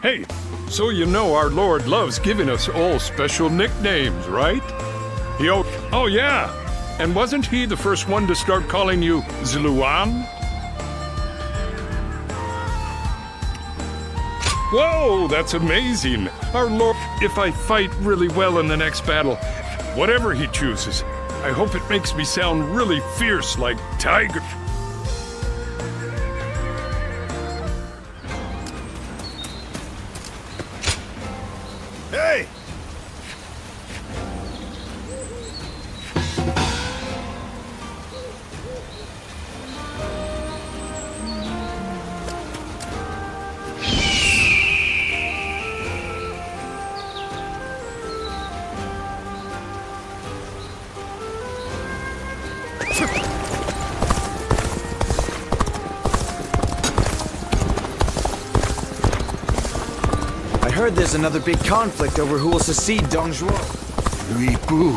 Hey, so you know our Lord loves giving us all special nicknames, right? Oh yeah, and wasn't he the first one to start calling you Zluan? Whoa, that's amazing. Our Lord, if I fight really well in the next battle, whatever he chooses, I hope it makes me sound really fierce like tiger. Hey! I heard there's another big conflict over who will succeed Dong Zhuo. Lui Bu.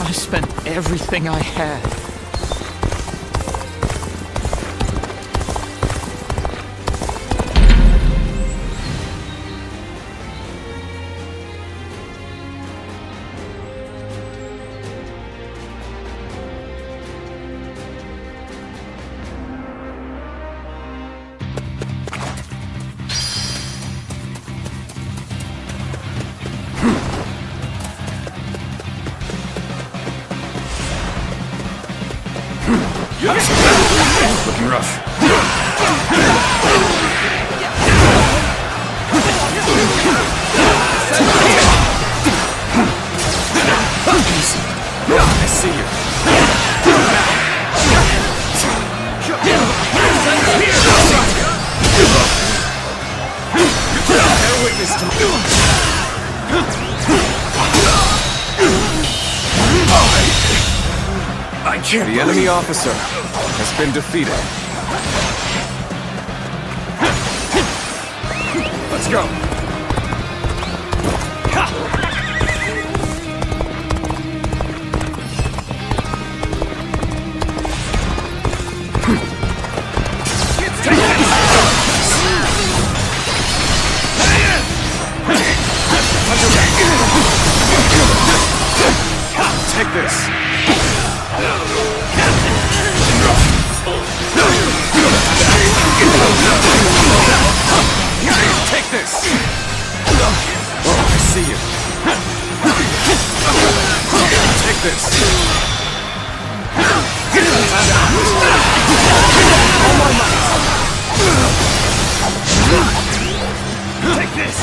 I spent everything I had. Looking rough. I see you. Bear witness to I can't. The enemy officer has been defeated. Let's go. Take this. Take this! Oh, I see you. Take this! All my might! Take this!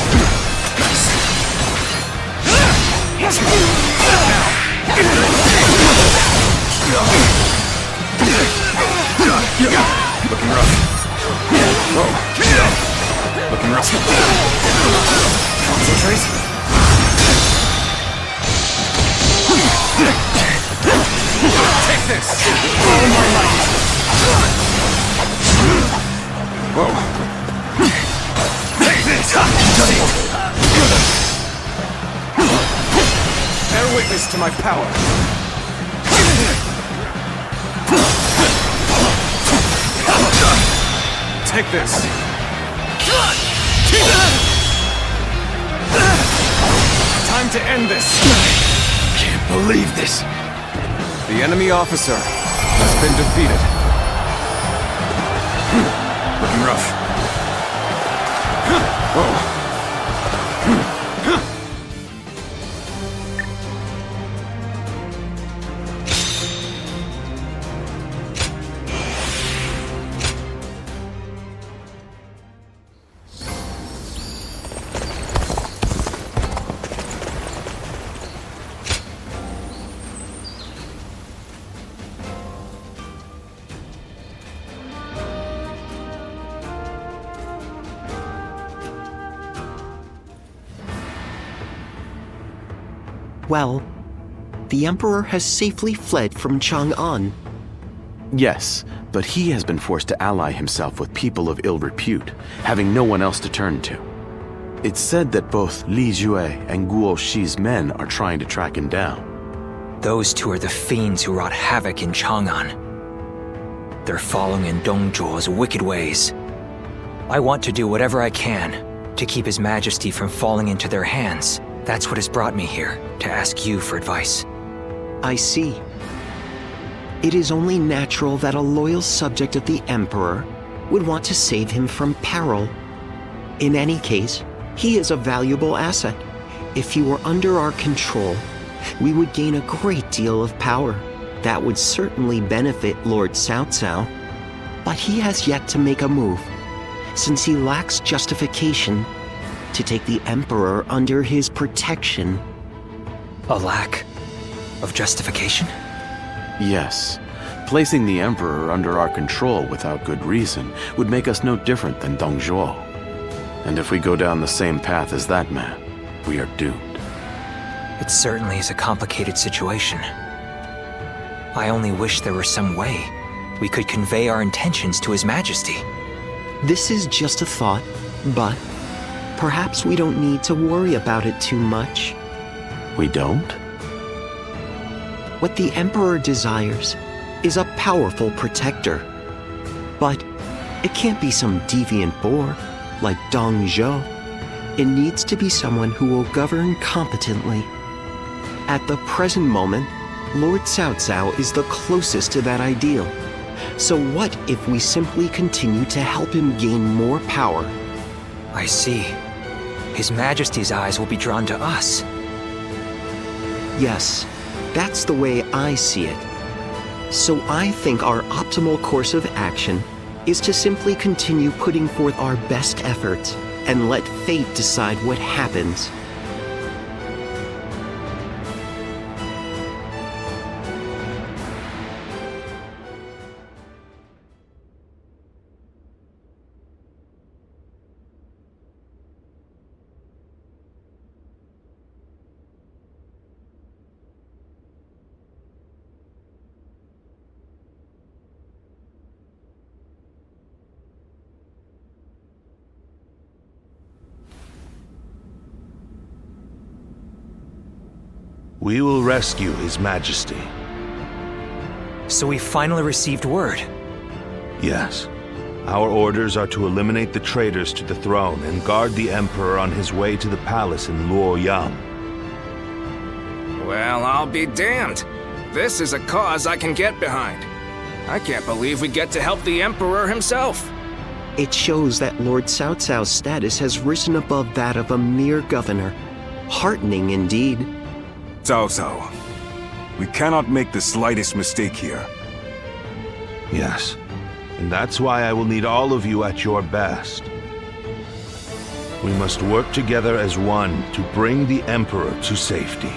Looking rough. Whoa. Looking rough. Concentrate. Take this! All my might! Whoa. Take this! Bear witness to my power. Take this! Time to end this! Can't believe this. The enemy officer has been defeated. Looking rough. Whoa. Well, the Emperor has safely fled from Chang'an. Yes, but he has been forced to ally himself with people of ill repute, having no one else to turn to. It's said that both Li Jue and Guo Shi's men are trying to track him down. Those two are the fiends who wrought havoc in Chang'an. They're following in Dongzhuo's wicked ways. I want to do whatever I can to keep His Majesty from falling into their hands. That's what has brought me here, to ask you for advice. I see. It is only natural that a loyal subject of the Emperor would want to save him from peril. In any case, he is a valuable asset. If he were under our control, we would gain a great deal of power. That would certainly benefit Lord Cao Cao. But he has yet to make a move, since he lacks justification to take the Emperor under his protection. A lack of justification? Yes. Placing the Emperor under our control without good reason would make us no different than Dongzhuo. And if we go down the same path as that man, we are doomed. It certainly is a complicated situation. I only wish there were some way we could convey our intentions to His Majesty. This is just a thought, but perhaps we don't need to worry about it too much. We don't? What the Emperor desires is a powerful protector. But it can't be some deviant boor like Dong Zhou. It needs to be someone who will govern competently. At the present moment, Lord Cao Cao is the closest to that ideal. So what if we simply continue to help him gain more power? I see. His Majesty's eyes will be drawn to us. Yes, that's the way I see it. So I think our optimal course of action is to simply continue putting forth our best efforts and let fate decide what happens. We will rescue His Majesty. So we finally received word. Yes. Our orders are to eliminate the traitors to the throne and guard the Emperor on his way to the palace in Luoyang. Well, I'll be damned. This is a cause I can get behind. I can't believe we get to help the Emperor himself. It shows that Lord Cao Cao's status has risen above that of a mere governor. Heartening indeed. Cao Cao, we cannot make the slightest mistake here. Yes. And that's why I will need all of you at your best. We must work together as one to bring the Emperor to safety.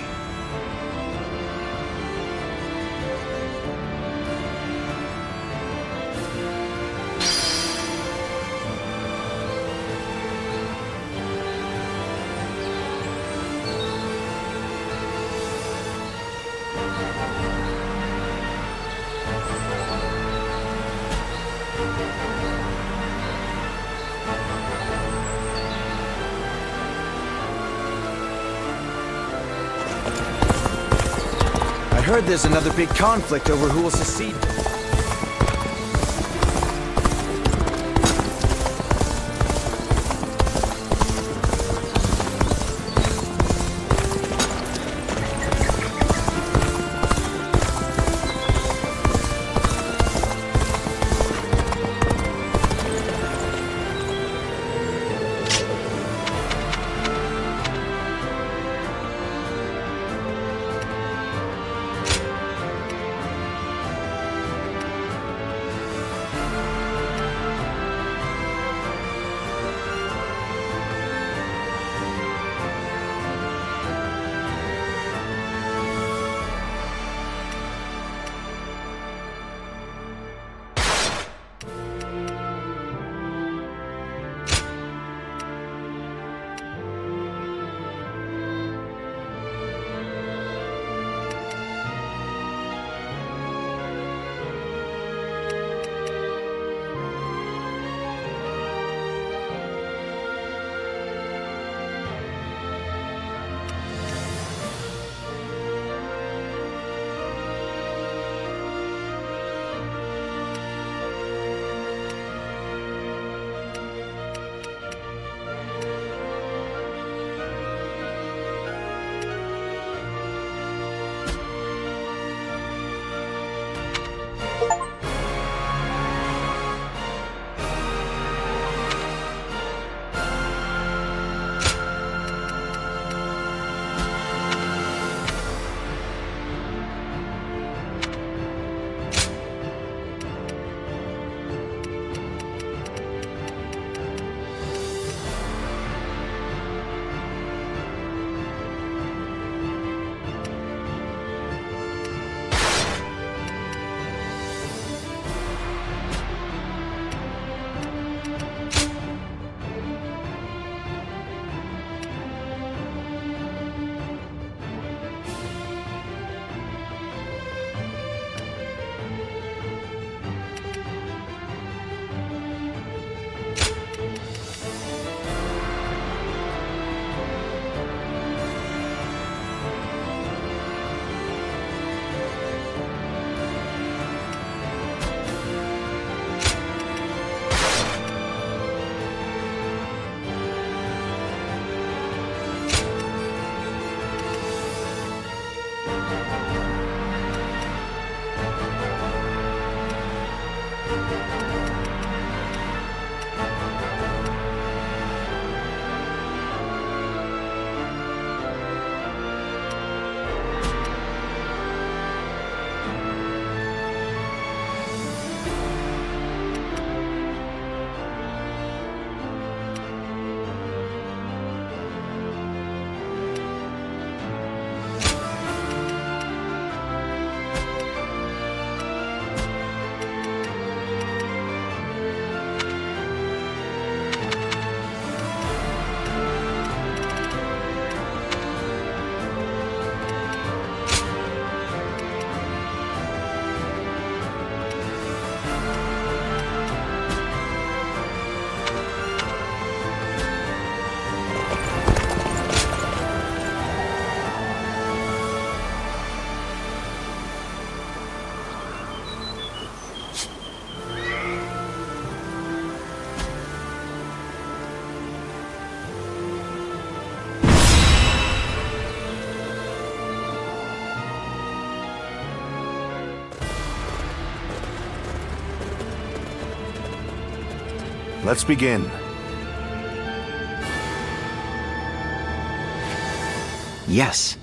I heard there's another big conflict over who will succeed. let's begin. Yes.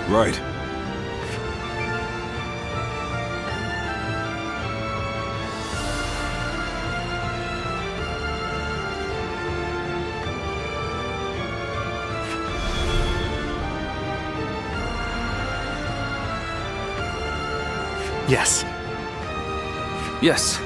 Right. Yes. Yes.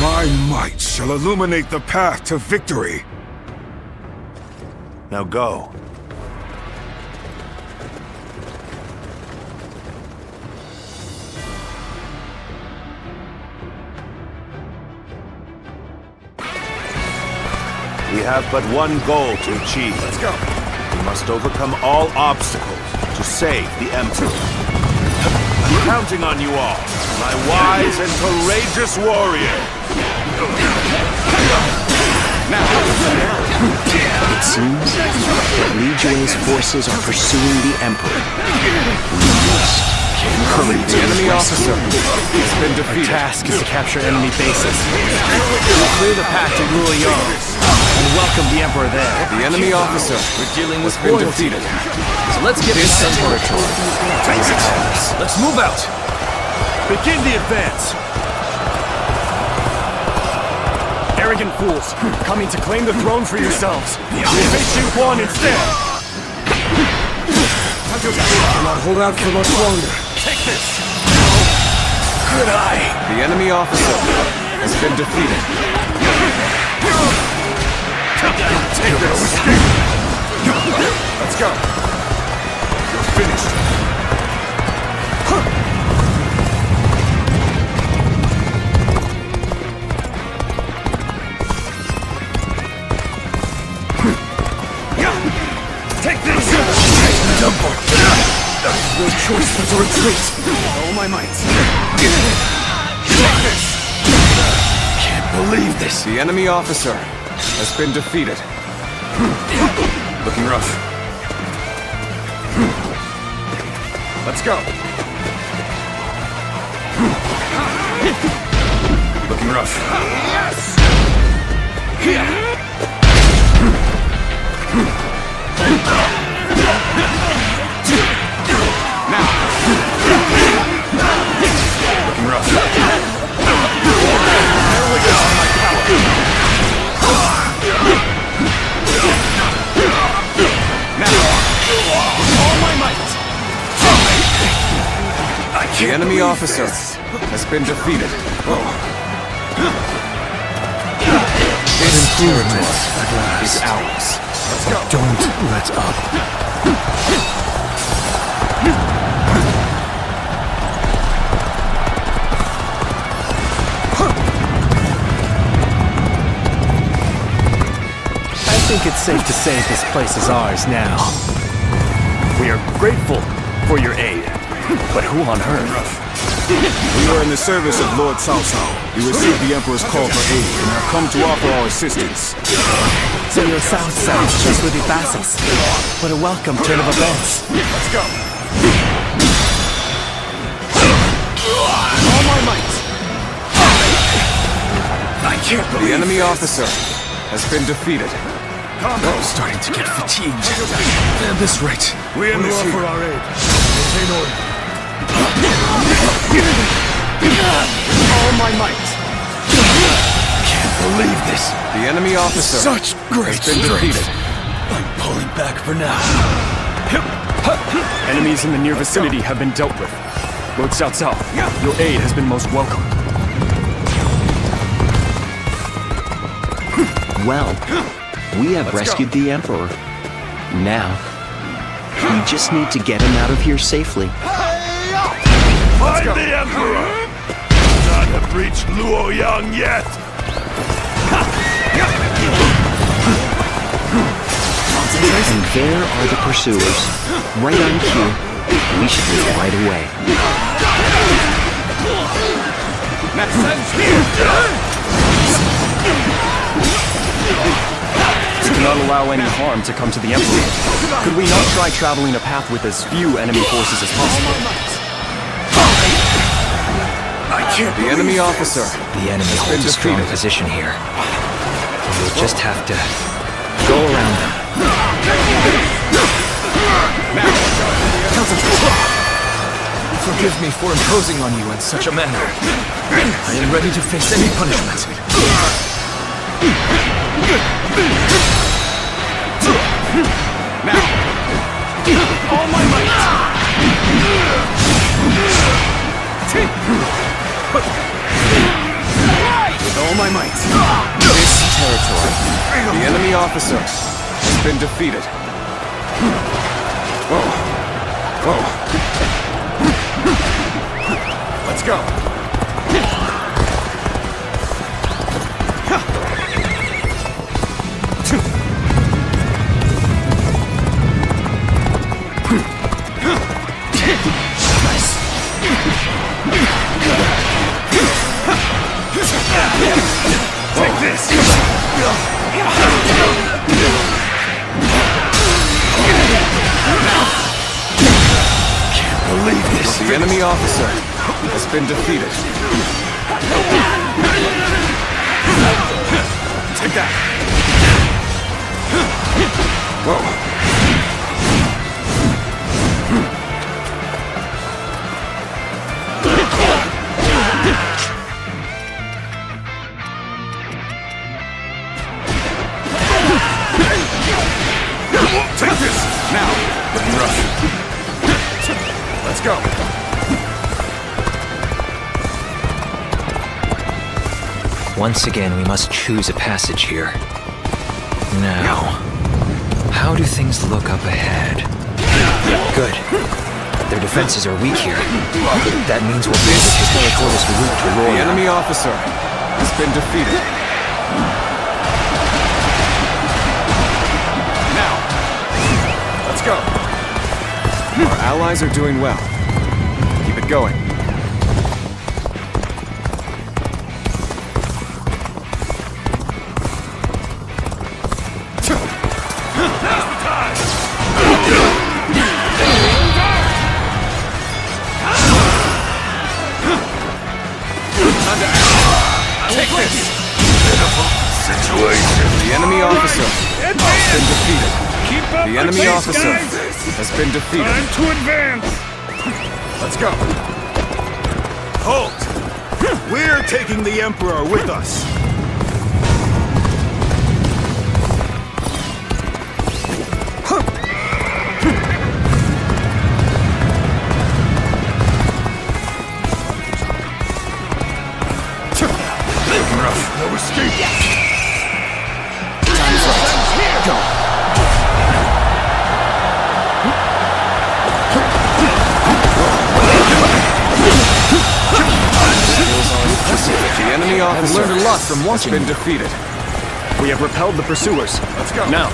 My might shall illuminate the path to victory. Now go. We have but one goal to achieve. Let's go. We must overcome all obstacles to save the Emperor. I'm counting on you all, my wise and courageous warrior. It seems that Li Jue's forces are pursuing the Emperor. We must hurry to The enemy his officer has been Our defeated. task is to capture enemy bases. We'll clear the path to Ruiyang and welcome the Emperor there. The enemy officer We're dealing with has been royalty. defeated. So let's get This this Emperor. territory. Let's move out. Begin the advance. Arrogant fools, coming to claim the throne for yourselves. You'll face Xing Quan instead. Cannot hold out for much longer. Take this. Good eye. The enemy officer has been defeated. Take this. Let's go. You're finished. Take this. No choice but to retreat. All my might. Take this. Can't believe this. The enemy officer has been defeated. Looking rough. Let's go. Looking rough. Now. The enemy officer has been defeated. An improvement is ours. Don't let up. I think it's safe to say this place is ours now. We are grateful for your aid, but who on earth? We are in the service of Lord Cao Cao. We received the Emperor's call for aid and have come to offer our assistance. Senor Cao Cao's trustworthy vassals. What a welcome turn of events. Let's go. All my might. I can't believe The enemy officer has been defeated. I'm starting to get fatigued. At this rate, We end this here. our aid. Maintain order. All my might. Can't believe this. The enemy officer Such great has been defeated. I'm pulling back for now. Enemies in the near vicinity have been dealt with. Lord Cao Cao, your aid has been most welcome. Well, we have rescued the Emperor. Now, we just need to get him out of here safely. Find the Emperor! Not have reached Luoyang yet! And there are the pursuers. Right on cue. We should leave right away. We cannot allow any harm to come to the Emperor. Could we not try traveling a path with as few enemy forces as possible? The enemy officer The enemy holds a strong position here. We'll just have to go around them. Forgive me for imposing on you in such a manner. I am ready to face any punishment. All my might! With all my might. this territory. The enemy officer has been defeated. Let's go. Take this! Can't believe this. The enemy officer has been defeated. Take that. Take this! Now! Looking rough. Let's go. Once again, we must choose a passage here. Now, how do things look up ahead? Good. Their defenses are weak here. That means we'll be able to take the shortest route to The Royal. enemy officer has been defeated. Now! Let's go. Our allies are doing well. Keep it going. Take this! Situation. The enemy officer has been defeated. Keep up The the enemy pace, officer guys. has been defeated. Time to advance! Let's go. Halt! We're taking the Emperor with us. The enemy officer learned a lot from has watching been you. defeated. We have repelled the pursuers. Let's go. Now,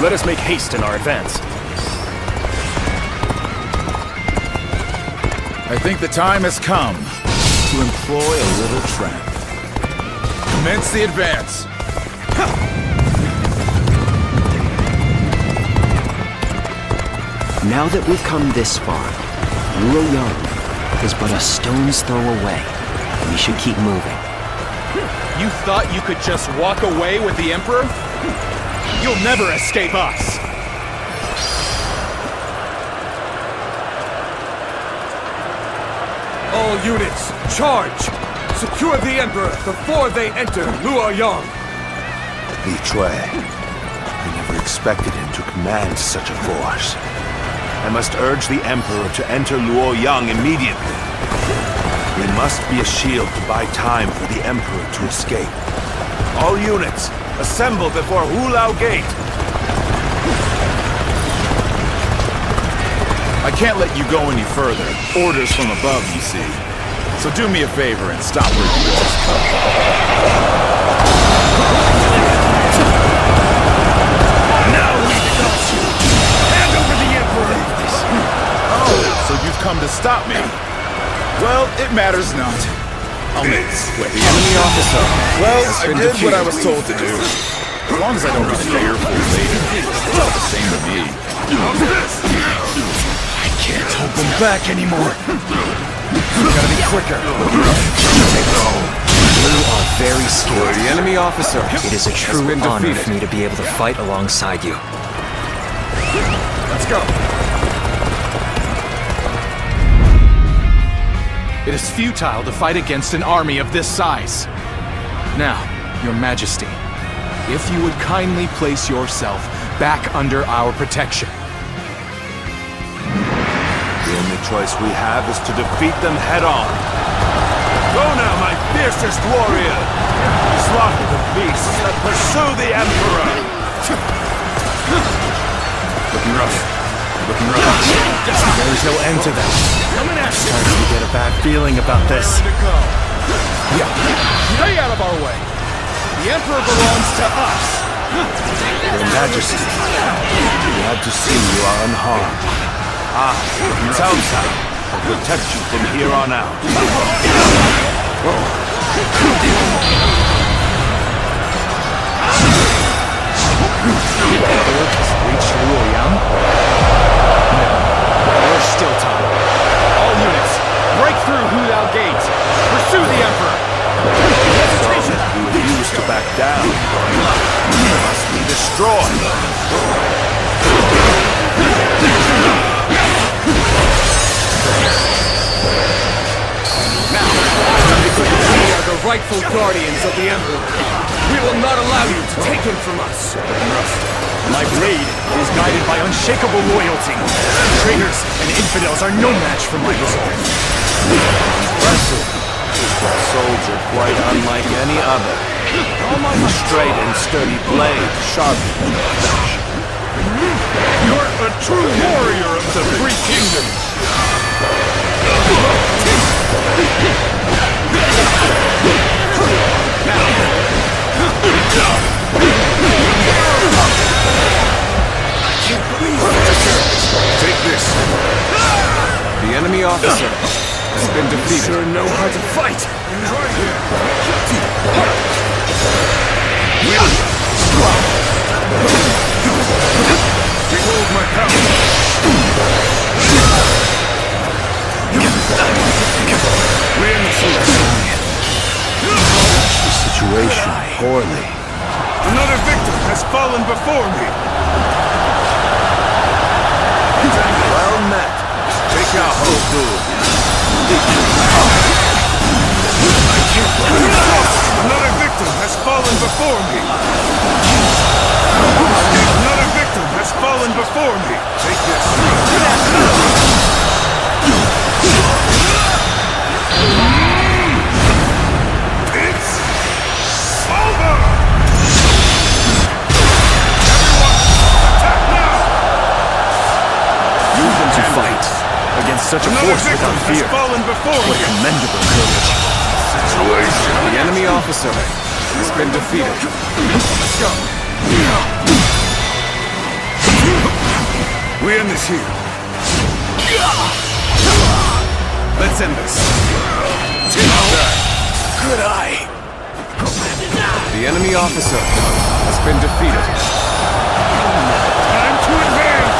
let us make haste in our advance. I think the time has come to employ a little trap. Commence the advance. Now that we've come this far, Luoyang is but a stone's throw away. We should keep moving. You thought you could just walk away with the Emperor? You'll never escape us! All units, charge! Secure the Emperor before they enter Luoyang! Li Cui. I never expected him to command such a force. I must urge the Emperor to enter Luoyang immediately. We must be a shield to buy time for the Emperor to escape. All units, assemble before Hulao Gate! I can't let you go any further. Orders from above, you see. So do me a favor and stop where you just come. Now we got you! Hand over the Emperor! Oh, so you've come to stop me. Well, it matters not. I'll make it quick. The enemy officer Well, has I been did what I defeated. was told to do. As long as I don't get fearful later, it's all the same to me. I can't hold them back anymore. Gotta be quicker. You are very skilled. The enemy officer It is a has true been honor defeated. for me to be able to fight alongside you. Let's go. It is futile to fight against an army of this size. Now, Your Majesty, if you would kindly place yourself back under our protection. The only choice we have is to defeat them head-on. Go now, my fiercest warrior! Slaughter the beasts that pursue the Emperor! Looking rough. Looking rough. There is no end to them. Starting to get a bad feeling about this. Yeah. Stay out of our way. The Emperor belongs to us. Your Majesty, glad to see you are unharmed. Cao Cao will protect you from here on out. Reach Luoyang? No. There's still time. All units, break through Hulao Gate. Pursue the Emperor. We refuse to back down. You must be destroyed. We are the rightful guardians of the Emperor. We will not allow you to take him from us. My blade is guided by unshakable loyalty. Traitors and infidels are no match for my resolve. Impressive. A soldier quite unlike any other. A straight and sturdy blade, sharpened. You're a true warrior of the Three Kingdoms. Take this. The enemy officer has been defeated. Sure know how to fight. Behold my power. The situation poorly. Another victim has fallen before me. Well met. Take out Hoku. Another victim has fallen before me. Another victim has fallen before me. Take this. It's over! Everyone such a Another force victim without has fear. fallen before me. Commendable courage. The enemy officer has been defeated. Let's go. We end this here. Let's end this. Good eye. The enemy officer has been defeated. Time to advance.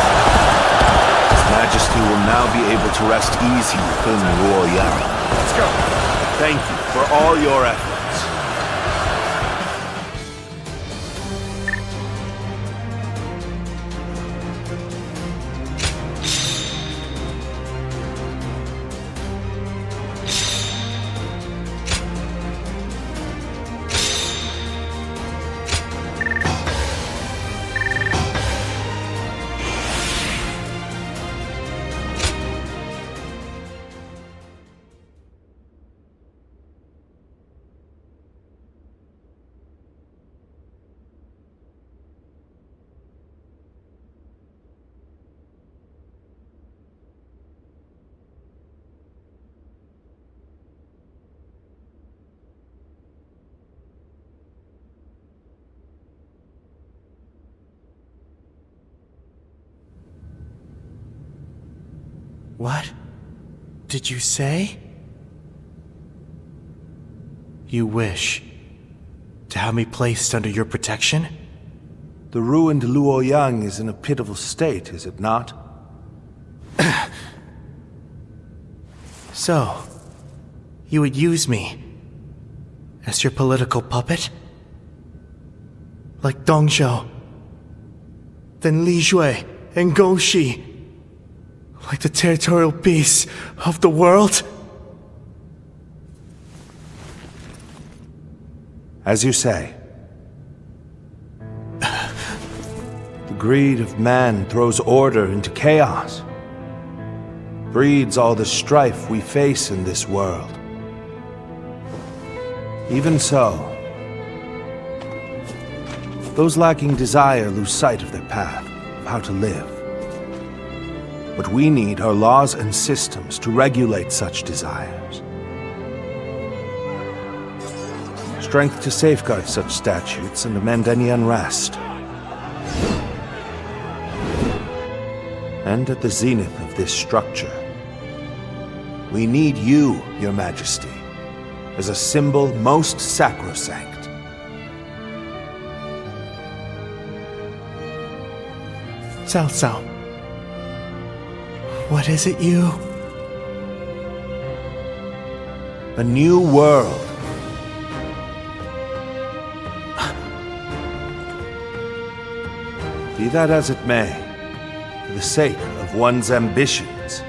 His Majesty will now be able to rest easy within Luoyang. Let's go. Thank you for all your efforts. What did you say? You wish to have me placed under your protection? The ruined Luoyang is in a pitiful state, is it not? So, you would use me as your political puppet? Like Dongzhou, then Li Jue and Gouxi, like the territorial beasts of the world? As you say. The greed of man throws order into chaos, breeds all the strife we face in this world. Even so, those lacking desire lose sight of their path, of how to live. What we need are laws and systems to regulate such desires. Strength to safeguard such statutes and amend any unrest. And at the zenith of this structure, we need you, Your Majesty, as a symbol most sacrosanct. Cao Cao, what is it you? A new world. Be that as it may, for the sake of one's ambitions,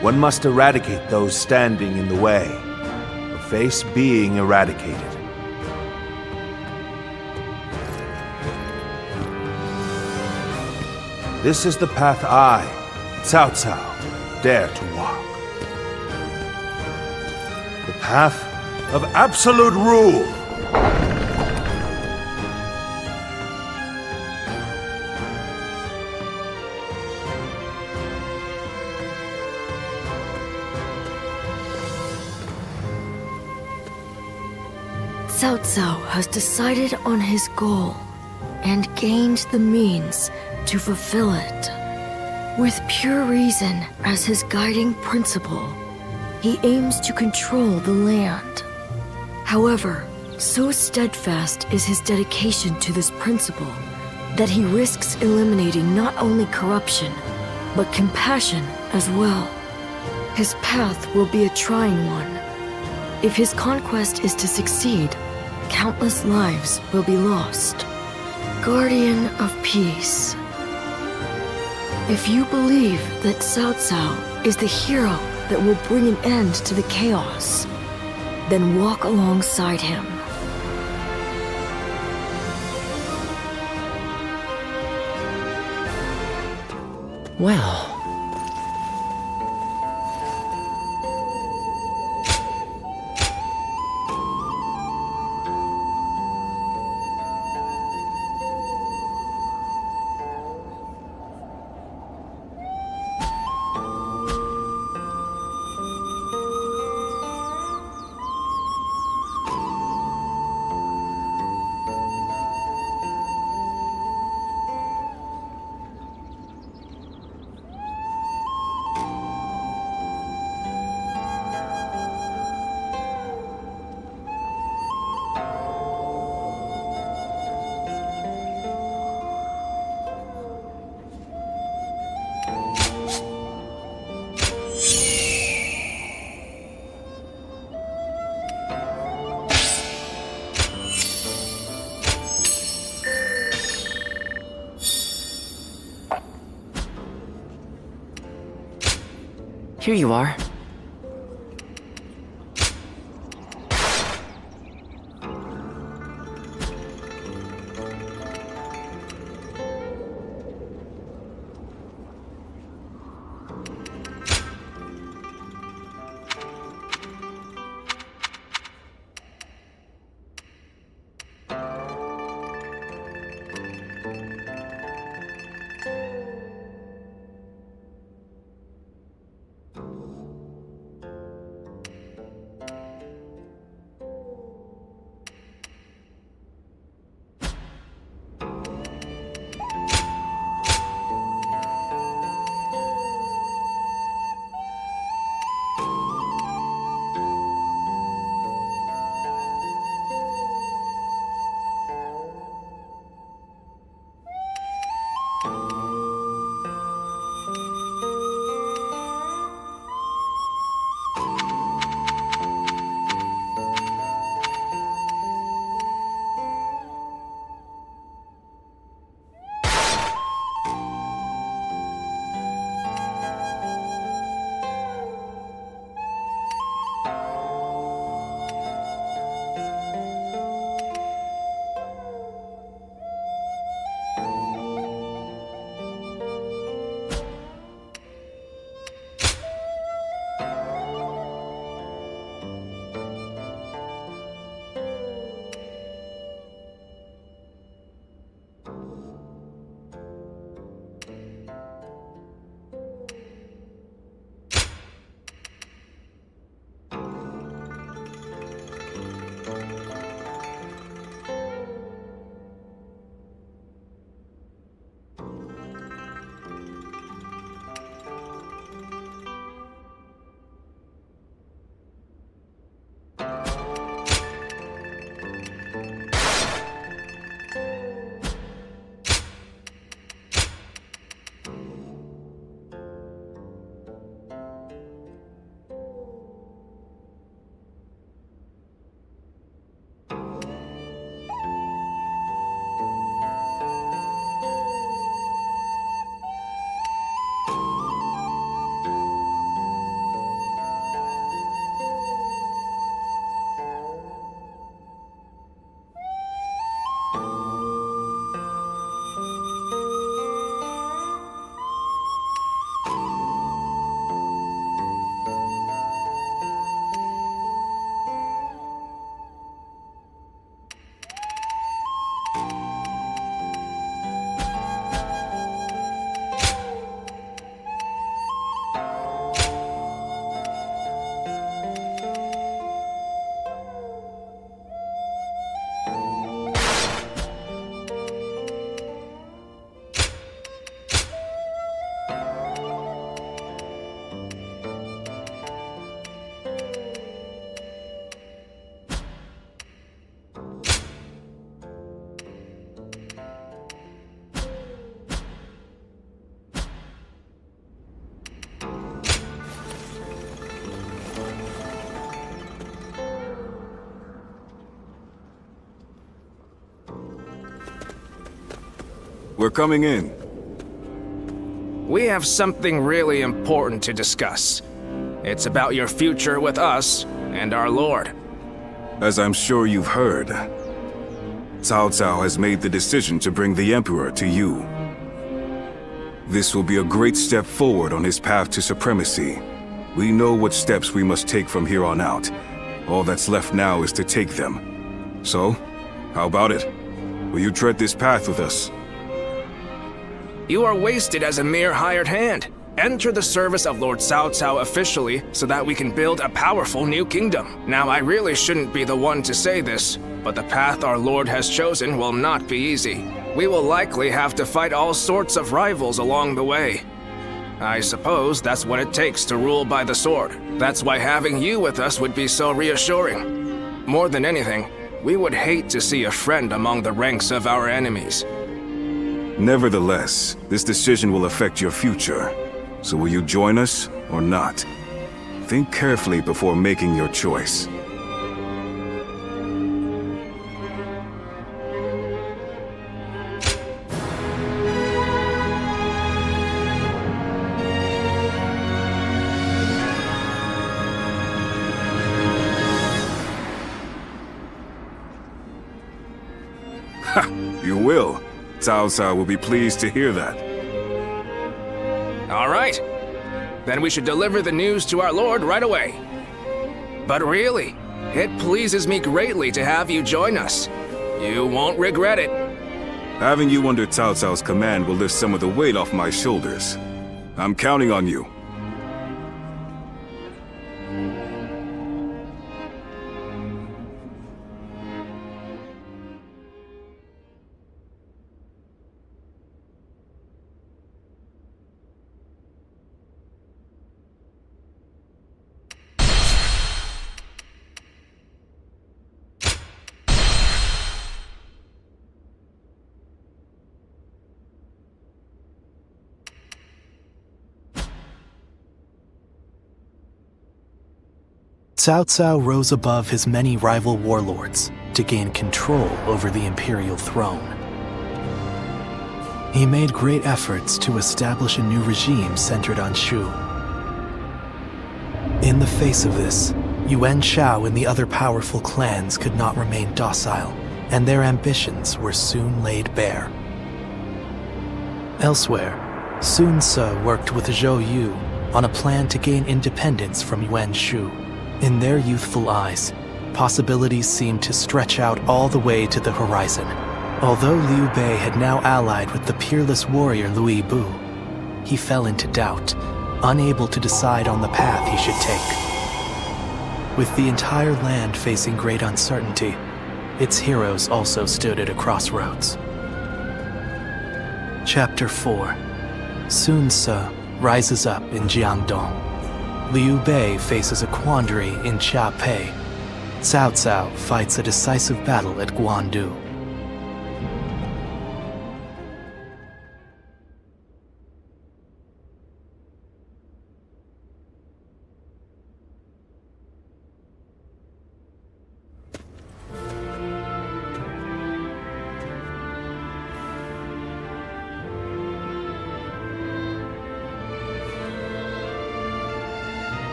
one must eradicate those standing in the way, or face being eradicated. This is the path I, Cao Cao, dare to walk. The path of absolute rule. Cao Cao has decided on his goal and gained the means to fulfill it. With pure reason as his guiding principle, he aims to control the land. However, so steadfast is his dedication to this principle that he risks eliminating not only corruption, but compassion as well. His path will be a trying one. If his conquest is to succeed, countless lives will be lost. Guardian of Peace. If you believe that Cao Cao is the hero that will bring an end to the chaos, then walk alongside him. Well, Here you are. We're coming in. We have something really important to discuss. It's about your future with us and our Lord. As I'm sure you've heard, Cao Cao has made the decision to bring the Emperor to you. This will be a great step forward on his path to supremacy. We know what steps we must take from here on out. All that's left now is to take them. So, how about it? Will you tread this path with us? You are wasted as a mere hired hand. Enter the service of Lord Cao Cao officially so that we can build a powerful new kingdom. Now, I really shouldn't be the one to say this, but the path our Lord has chosen will not be easy. We will likely have to fight all sorts of rivals along the way. I suppose that's what it takes to rule by the sword. That's why having you with us would be so reassuring. More than anything, we would hate to see a friend among the ranks of our enemies. Nevertheless, this decision will affect your future. So will you join us or not? Think carefully before making your choice. will. Cao Cao will be pleased to hear that. All right. Then we should deliver the news to our lord right away. But really, it pleases me greatly to have you join us. You won't regret it. Having you under Cao Cao's command will lift some of the weight off my shoulders. I'm counting on you. Cao Cao rose above his many rival warlords to gain control over the imperial throne. He made great efforts to establish a new regime centered on Shu. In the face of this, Yuan Shao and the other powerful clans could not remain docile, and their ambitions were soon laid bare. Elsewhere, Sun Ce worked with Zhou Yu on a plan to gain independence from Yuan Shu. In their youthful eyes, possibilities seemed to stretch out all the way to the horizon. Although Liu Bei had now allied with the peerless warrior Louis Bu, he fell into doubt, unable to decide on the path he should take. With the entire land facing great uncertainty, its heroes also stood at a crossroads. Chapter 4. Sun Ce rises up in Jiangdong. Liu Bei faces a quandary in Chiapei. Cao Cao fights a decisive battle at Guandu.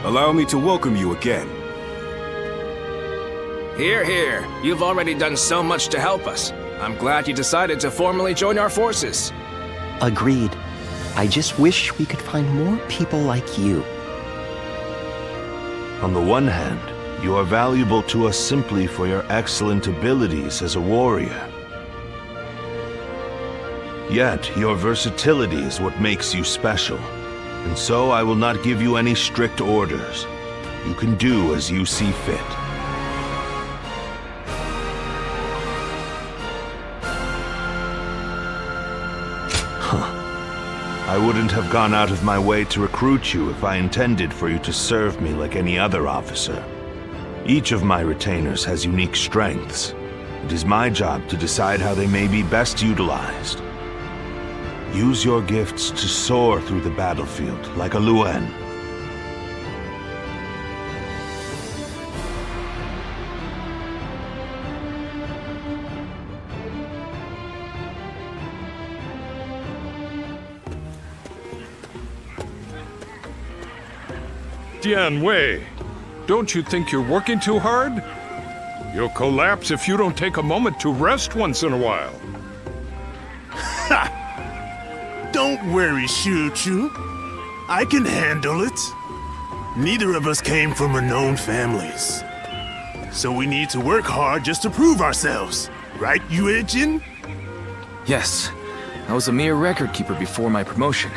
Allow me to welcome you again. Here, here. You've already done so much to help us. I'm glad you decided to formally join our forces. Agreed. I just wish we could find more people like you. On the one hand, you are valuable to us simply for your excellent abilities as a warrior. Yet, your versatility is what makes you special. And so I will not give you any strict orders. You can do as you see fit. I wouldn't have gone out of my way to recruit you if I intended for you to serve me like any other officer. Each of my retainers has unique strengths. It is my job to decide how they may be best utilized. Use your gifts to soar through the battlefield like a Luan. Dian Wei, don't you think you're working too hard? You'll collapse if you don't take a moment to rest once in a while. Don't worry, Shu Chu. I can handle it. Neither of us came from renowned families. So we need to work hard just to prove ourselves. Right, Yue Jin? Yes. I was a mere record keeper before my promotion.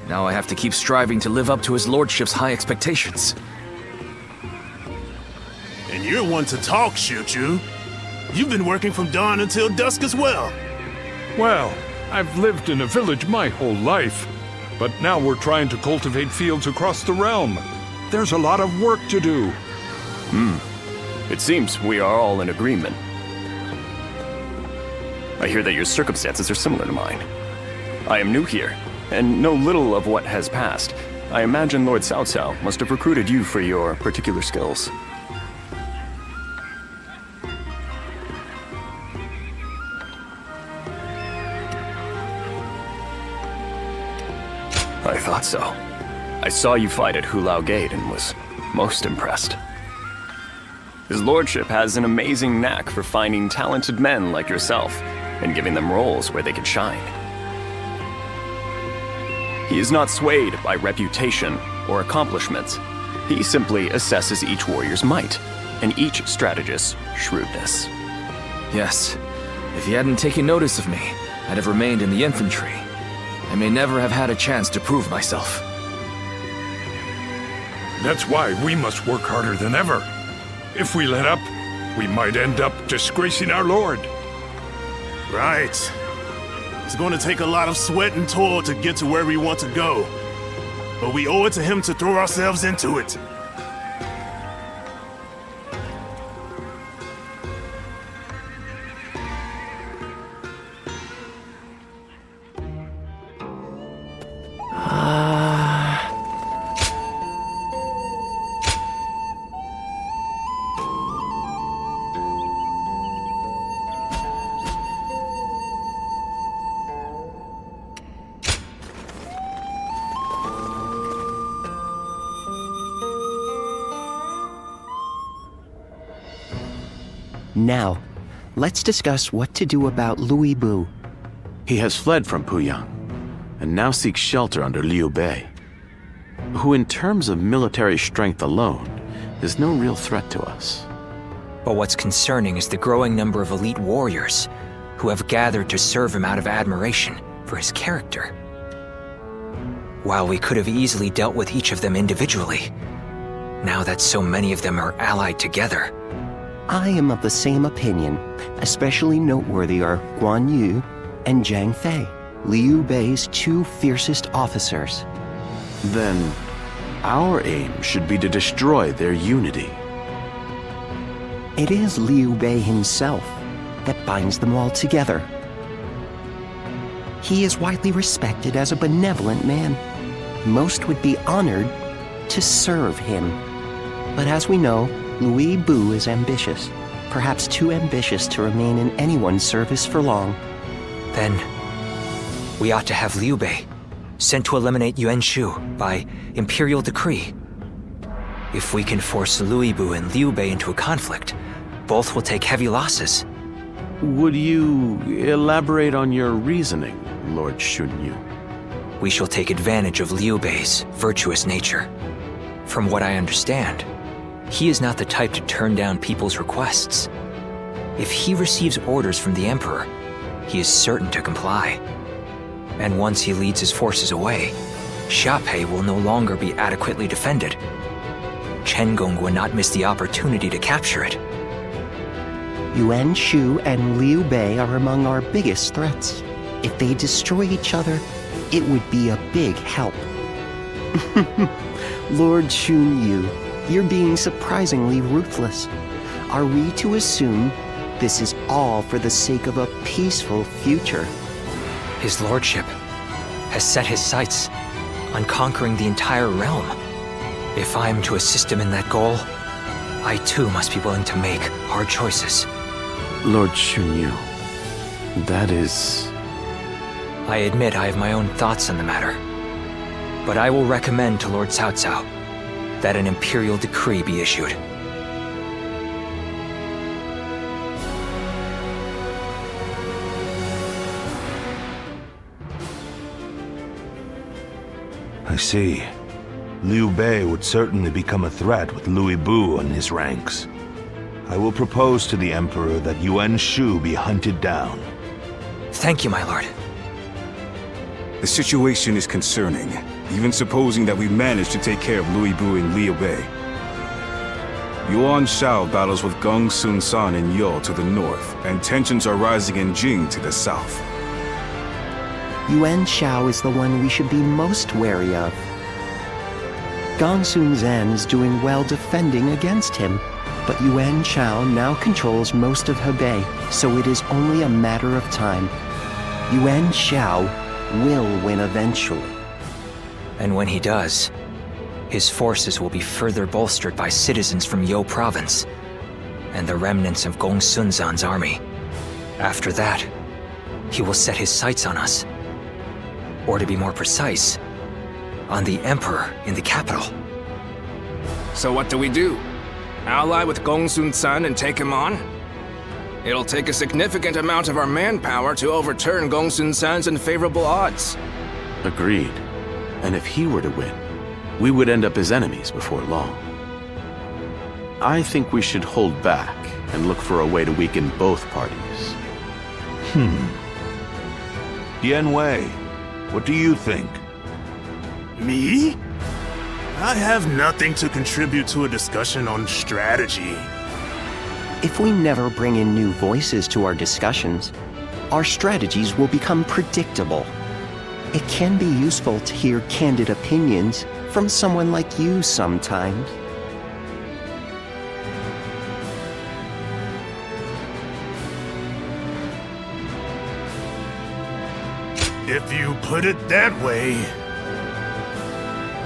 Now I have to keep striving to live up to his lordship's high expectations. And you're one to talk, Shu Chu. You've been working from dawn until dusk as well. Well, I've lived in a village my whole life, but now we're trying to cultivate fields across the realm. There's a lot of work to do. It seems we are all in agreement. I hear that your circumstances are similar to mine. I am new here, and know little of what has passed. I imagine Lord Cao Cao must have recruited you for your particular skills. I thought so. I saw you fight at Hulao Gate and was most impressed. His lordship has an amazing knack for finding talented men like yourself and giving them roles where they could shine. He is not swayed by reputation or accomplishments. He simply assesses each warrior's might and each strategist's shrewdness. Yes, if he hadn't taken notice of me, I'd have remained in the infantry. I may never have had a chance to prove myself. That's why we must work harder than ever. If we let up, we might end up disgracing our lord. Right. It's going to take a lot of sweat and toil to get to where we want to go. But we owe it to him to throw ourselves into it. Now, let's discuss what to do about Louis Bu. He has fled from Puyang, and now seeks shelter under Liu Bei, who in terms of military strength alone, is no real threat to us. But what's concerning is the growing number of elite warriors who have gathered to serve him out of admiration for his character. While we could have easily dealt with each of them individually, now that so many of them are allied together, I am of the same opinion. Especially noteworthy are Guan Yu and Zhang Fei, Liu Bei's two fiercest officers. Then, our aim should be to destroy their unity. It is Liu Bei himself that binds them all together. He is widely respected as a benevolent man. Most would be honored to serve him. But as we know, Louis Bu is ambitious, perhaps too ambitious to remain in anyone's service for long. Then we ought to have Liu Bei sent to eliminate Yuan Shu by imperial decree. If we can force Louis Bu and Liu Bei into a conflict, both will take heavy losses. Would you elaborate on your reasoning, Lord Shunyu? We shall take advantage of Liu Bei's virtuous nature. From what I understand, he is not the type to turn down people's requests. If he receives orders from the Emperor, he is certain to comply. And once he leads his forces away, Xiaopei will no longer be adequately defended. Chengong will not miss the opportunity to capture it. Yuan Shu and Liu Bei are among our biggest threats. If they destroy each other, it would be a big help. Lord Shunyu, you're being surprisingly ruthless. Are we to assume this is all for the sake of a peaceful future? His lordship has set his sights on conquering the entire realm. If I'm to assist him in that goal, I too must be willing to make hard choices. Lord Shunyu, that is... I admit I have my own thoughts on the matter, but I will recommend to Lord Cao Cao that an imperial decree be issued. I see. Liu Bei would certainly become a threat with Louis Bu in his ranks. I will propose to the Emperor that Yuan Shu be hunted down. Thank you, my lord. The situation is concerning, even supposing that we manage to take care of Louis Bu and Liu Bei. Yuan Shao battles with Gong Sun San in Yo to the north, and tensions are rising in Jing to the south. Yuan Shao is the one we should be most wary of. Gong Sun Zan is doing well defending against him, but Yuan Shao now controls most of Hebei, so it is only a matter of time. Yuan Shao will win eventually. And when he does, his forces will be further bolstered by citizens from Yo province and the remnants of Gong Sun Zan's army. After that, he will set his sights on us. Or to be more precise, on the Emperor in the capital. So what do we do? Ally with Gongsun San and take him on? It'll take a significant amount of our manpower to overturn Gongsun San's unfavorable odds. Agreed. And if he were to win, we would end up as enemies before long. I think we should hold back and look for a way to weaken both parties. Yen Wei, what do you think? Me? I have nothing to contribute to a discussion on strategy. If we never bring in new voices to our discussions, our strategies will become predictable. It can be useful to hear candid opinions from someone like you sometimes. If you put it that way,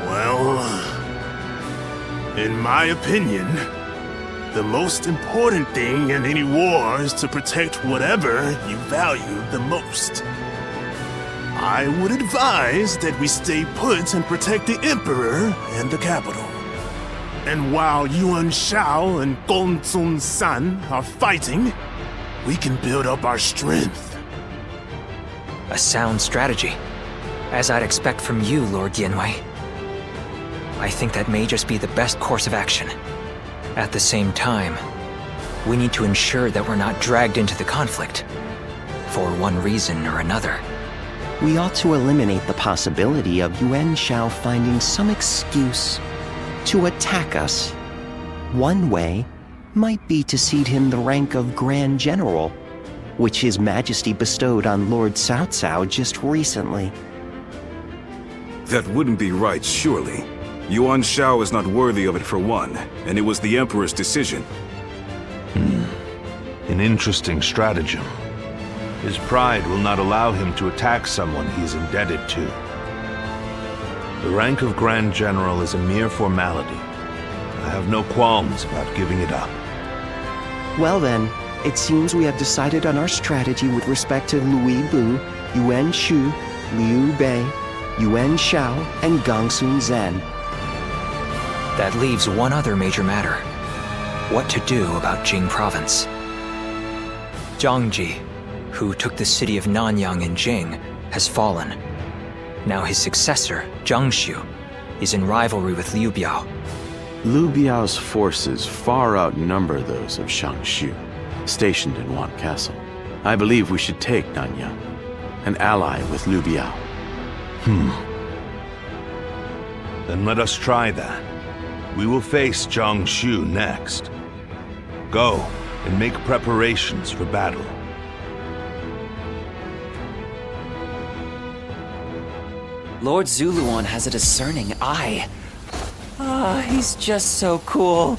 well, in my opinion, the most important thing in any war is to protect whatever you value the most. I would advise that we stay put and protect the Emperor and the capital. And while Yuan Shao and Gongsun San are fighting, we can build up our strength. A sound strategy, as I'd expect from you, Lord Yanwei. I think that may just be the best course of action. At the same time, we need to ensure that we're not dragged into the conflict, for one reason or another. We ought to eliminate the possibility of Yuan Shao finding some excuse to attack us. One way might be to cede him the rank of Grand General, which His Majesty bestowed on Lord Cao Cao just recently. That wouldn't be right, surely. Yuan Shao is not worthy of it for one, and it was the Emperor's decision. An interesting stratagem. His pride will not allow him to attack someone he is indebted to. The rank of Grand General is a mere formality. I have no qualms about giving it up. Well then, it seems we have decided on our strategy with respect to Louis Bu, Yuan Shu, Liu Bei, Yuan Shao, and Gongsun Zhen. That leaves one other major matter. What to do about Jing Province. Zhang Ji, who took the city of Nanyang in Jing, has fallen. Now his successor, Zhang Xiu, is in rivalry with Liu Biao. Liu Biao's forces far outnumber those of Shang Xu, stationed in Wan Castle. I believe we should take Nanyang, an ally with Liu Biao. Then let us try that. We will face Zhang Xu next. Go and make preparations for battle. Lord Zuluan has a discerning eye. He's just so cool.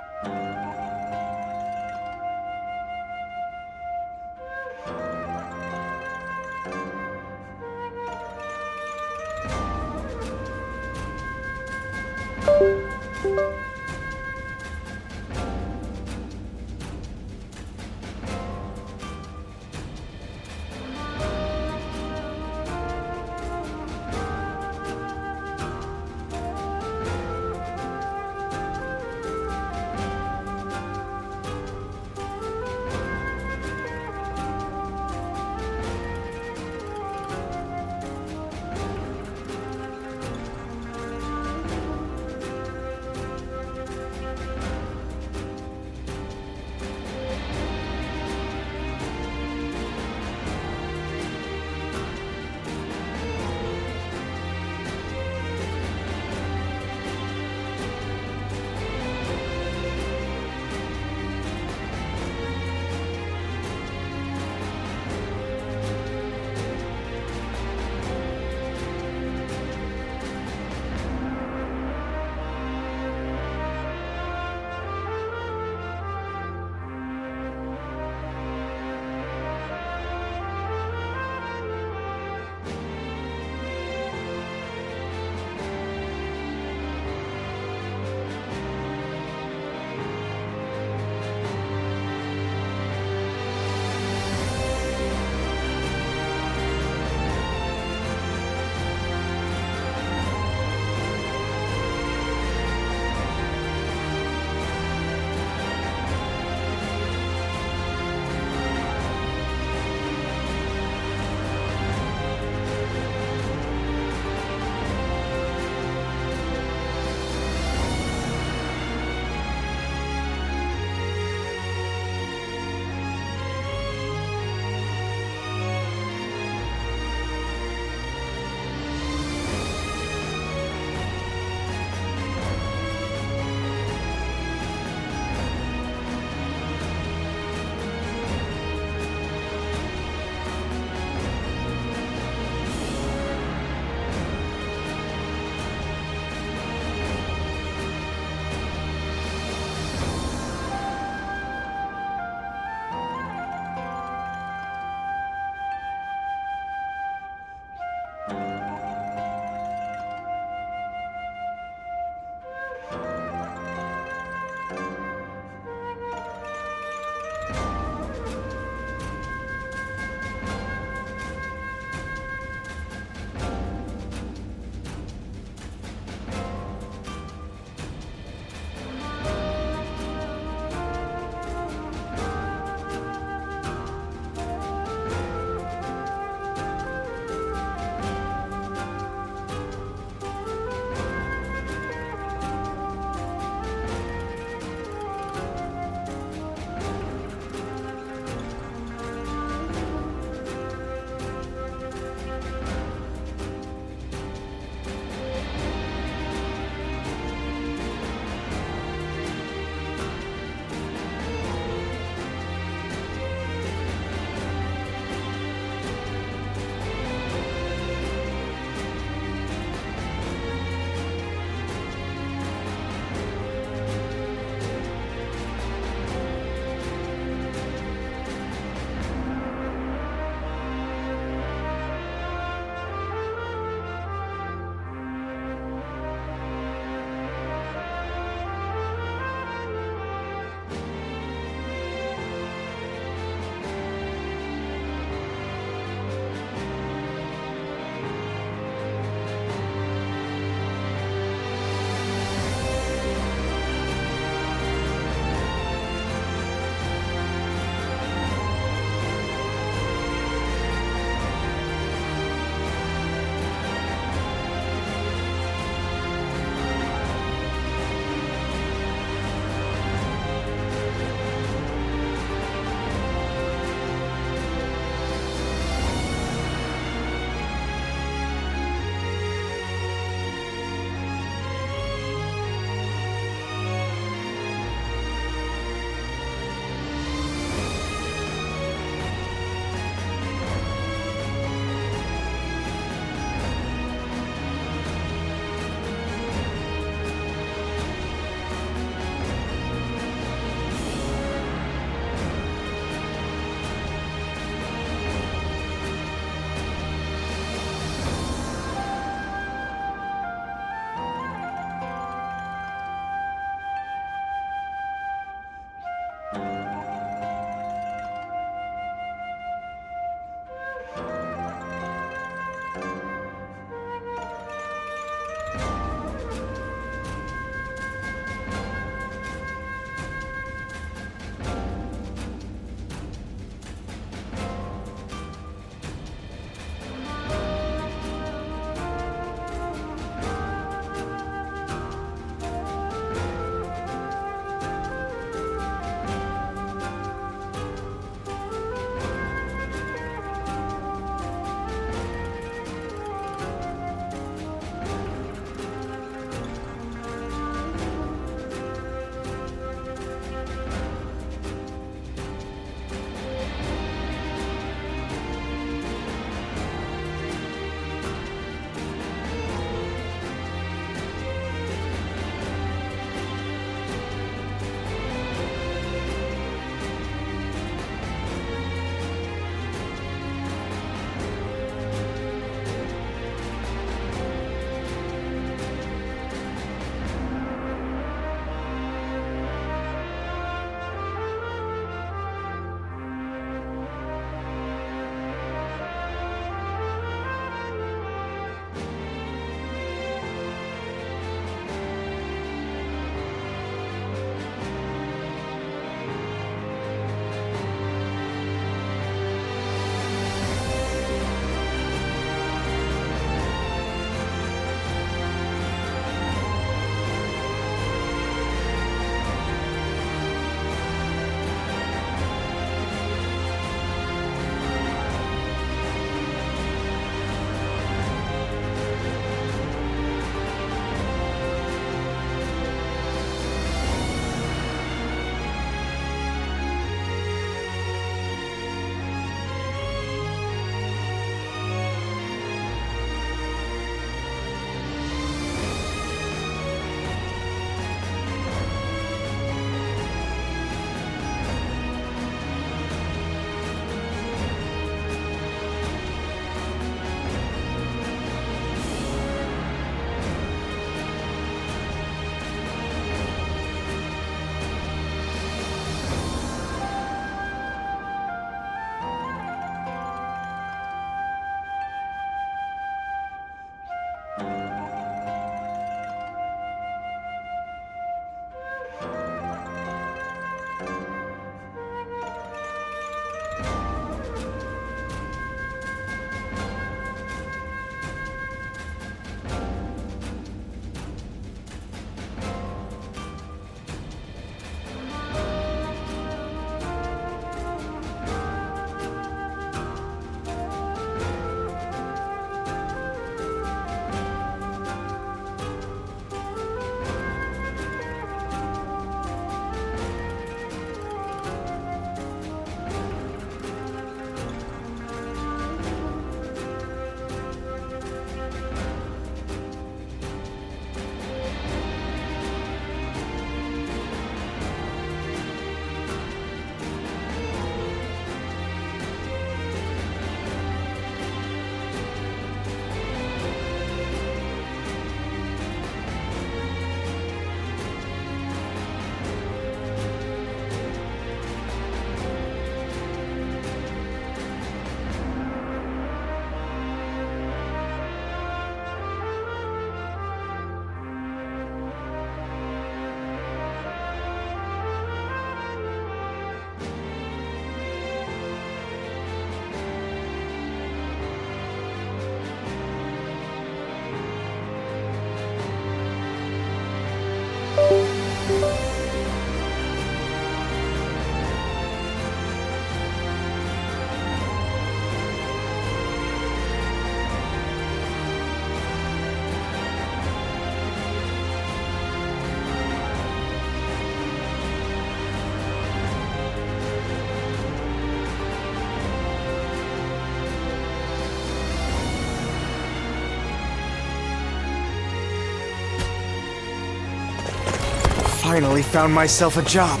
finally found myself a job.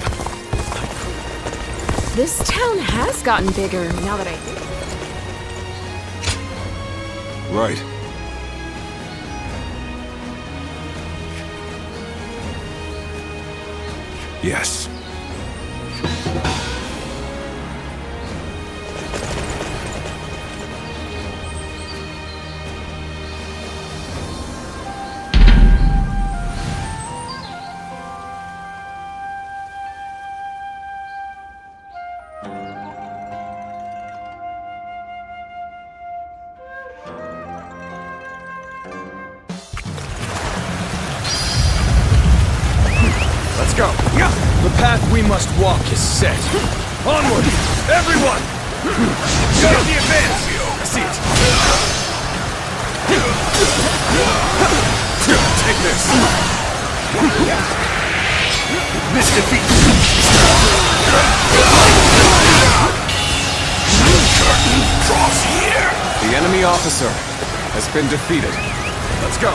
This town has gotten bigger now that I think. Right. Yes. Let's go. The path we must walk is set. Onward, everyone! Go to the advance! I see it. Take this. Miss defeat. Curtain draws here. The enemy officer has been defeated. Let's go.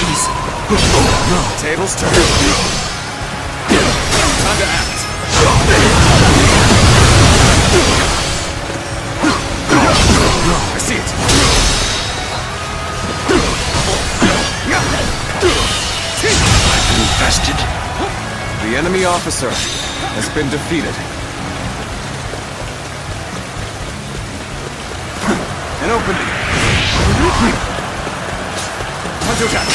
Easy. Tables turn. Time to act. I see it. I've been infested. The enemy officer has been defeated. An opening. Hunter attack!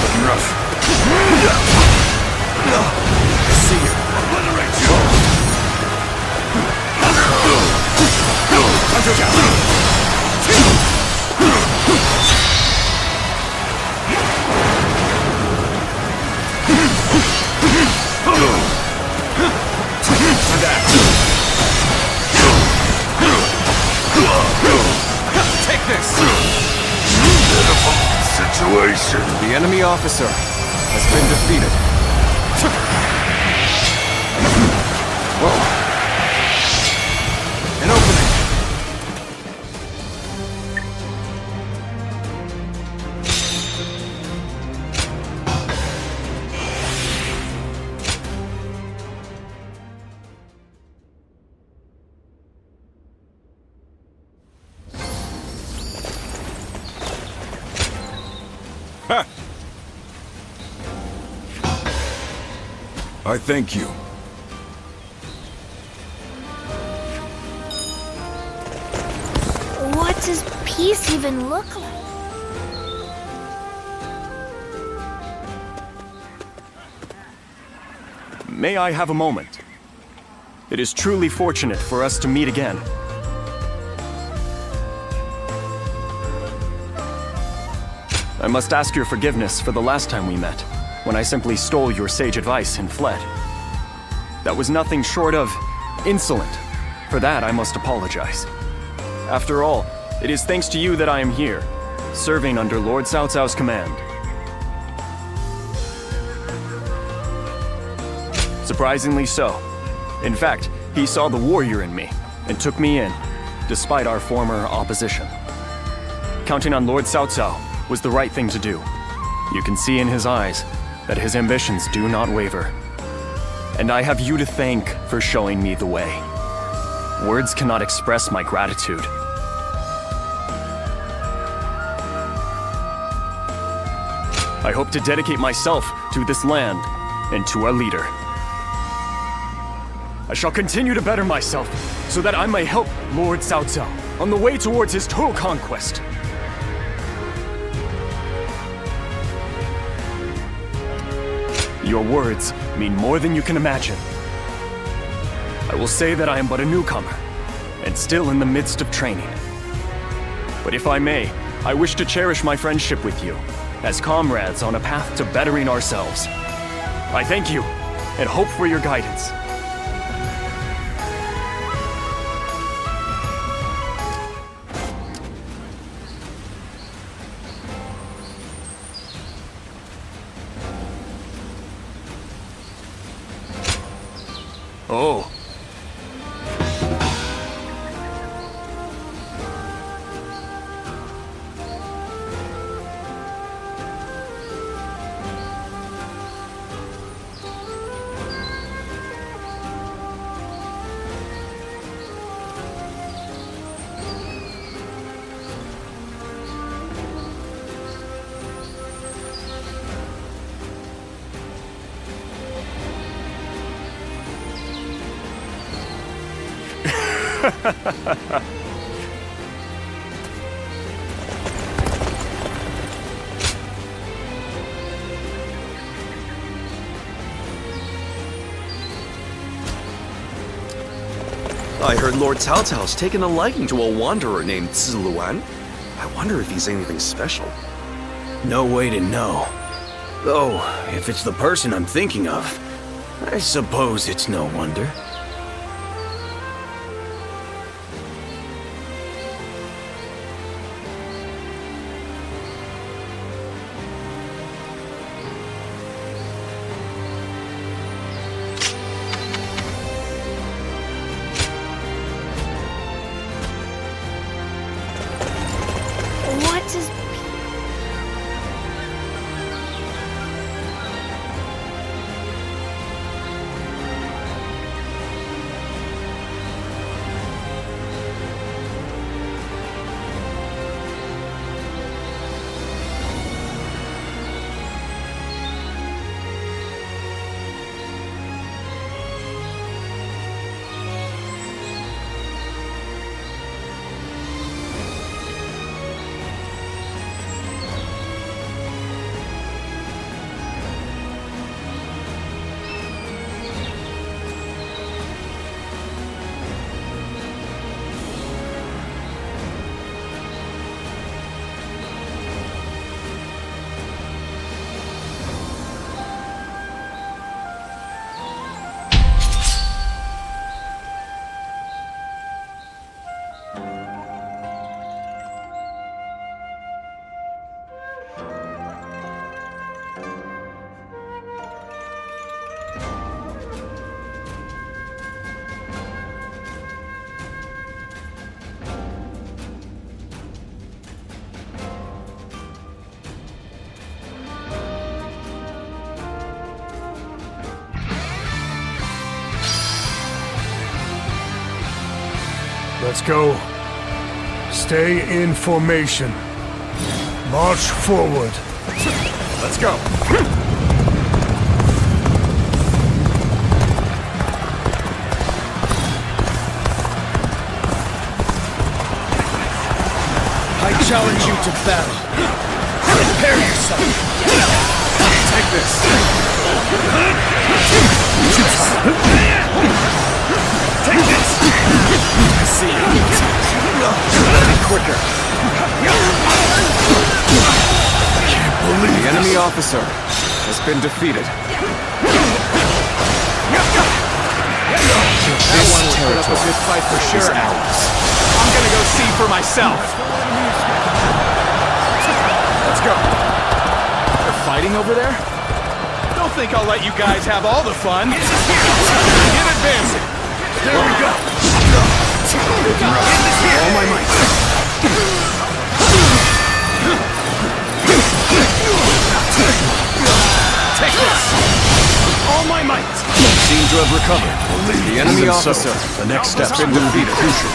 Looking rough. I see you. Obliterate you! Hunter attack! Take this! Pitiful situation. The enemy officer has been defeated. Whoa. An opening. Ha! I thank you. What does peace even look like? May I have a moment? It is truly fortunate for us to meet again. I must ask your forgiveness for the last time we met, when I simply stole your sage advice and fled. That was nothing short of insolent. For that, I must apologize. After all, it is thanks to you that I am here, serving under Lord Cao Cao's command. Surprisingly so. In fact, he saw the warrior in me and took me in, despite our former opposition. Counting on Lord Cao Cao was the right thing to do. You can see in his eyes that his ambitions do not waver. And I have you to thank for showing me the way. Words cannot express my gratitude. I hope to dedicate myself to this land and to our leader. I shall continue to better myself so that I may help Lord Cao Cao on the way towards his total conquest. Your words mean more than you can imagine. I will say that I am but a newcomer, and still in the midst of training. But if I may, I wish to cherish my friendship with you, as comrades on a path to bettering ourselves. I thank you, and hope for your guidance. Oh. I heard Lord Cao Cao's taken a liking to a wanderer named Ziluan. I wonder if he's anything special. No way to know. Though, if it's the person I'm thinking of, I suppose it's no wonder. What does... Let's go. Stay in formation. March forward. Let's go. I challenge you to battle. Prepare yourself. Take this. Take this. I see you. Be quicker. I can't believe the enemy officer has been defeated. That one will put up a good fight for sure. I'm gonna go see for myself. Let's go. They're fighting over there? Don't think I'll let you guys have all the fun. Get advancing. There we go. All my might. Take this. All my might. Seem to have recovered. The enemy Even so, officer. the next step has been will be defeated. crucial.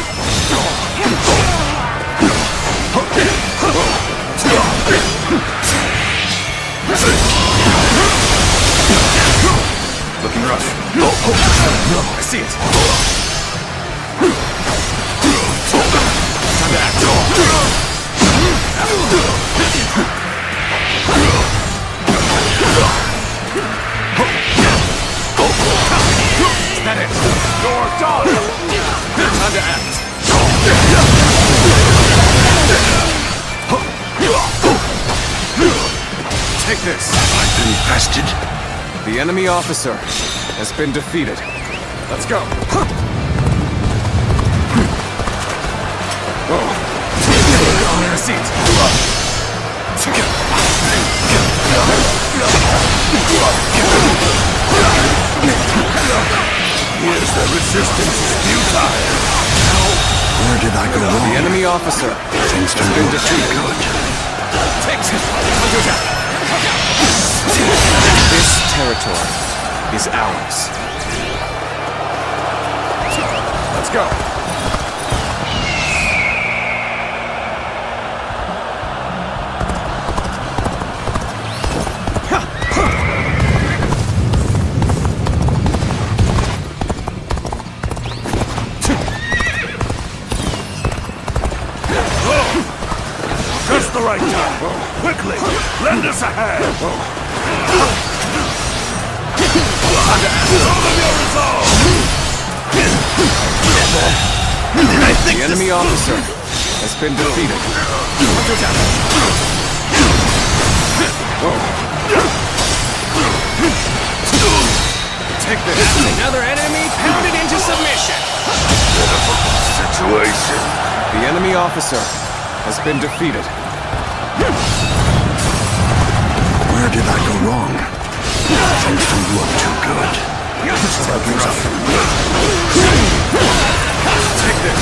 Looking rough. No, I see it. Time to act. Is that it? Your daughter! Time to act. Take this. I've been bested. The enemy officer has been defeated. Let's go. Honor a seat. Here's the Resistance is futile. Where did I go wrong? The enemy officer Things has been defeated. This territory is ours. Let's go. Just the right time. Quickly, lend us a hand. Show them your resolve. The enemy officer has been defeated. Take this. Another enemy pounded into submission. Situation. The enemy officer has been defeated. Where did I go wrong? Things don't look too good. Take this.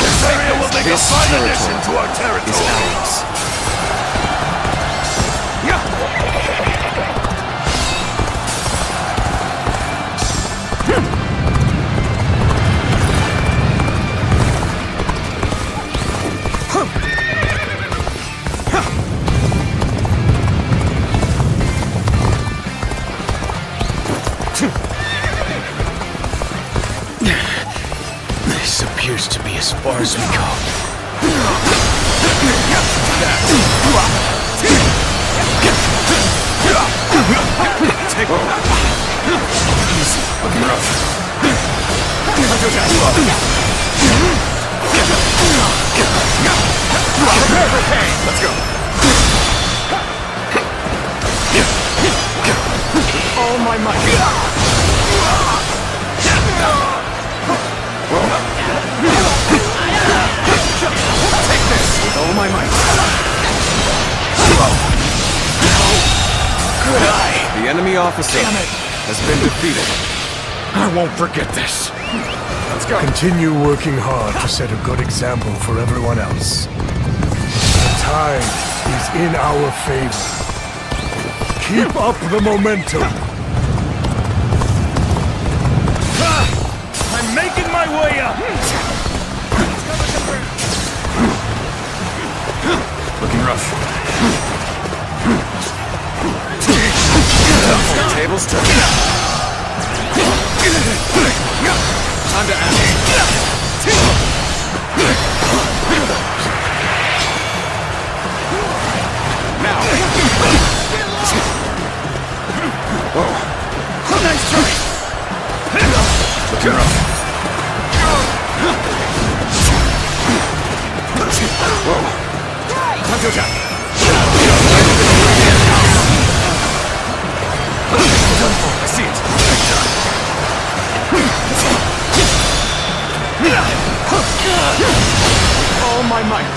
This area will make a This fine territory addition to our is territory. ours. This appears to be as far as we go. Take it. Easy. Looking rough. Prepare for pain. Let's go. All my might. Take this with all my might. Good eye. The enemy officer has been defeated. I won't forget this. Let's go. Continue working hard to set a good example for everyone else. The tide is in our favor. Keep up the momentum. I'm making my way up. Looking rough. Tables turned. Time to act. Now. Whoa. Nice try. Looking rough. Whoa. Time to attack. I see it. All my might.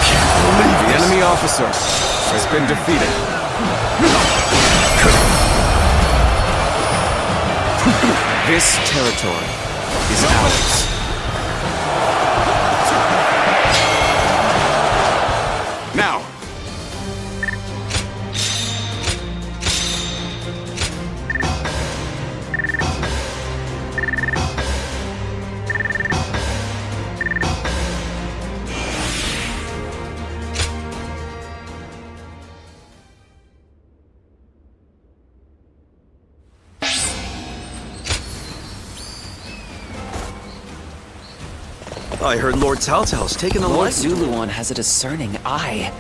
Can't believe the enemy officer has been defeated. This territory is ours. Now. I heard Lord Cao Cao's taken a Lord liking. Zuluan has a discerning eye.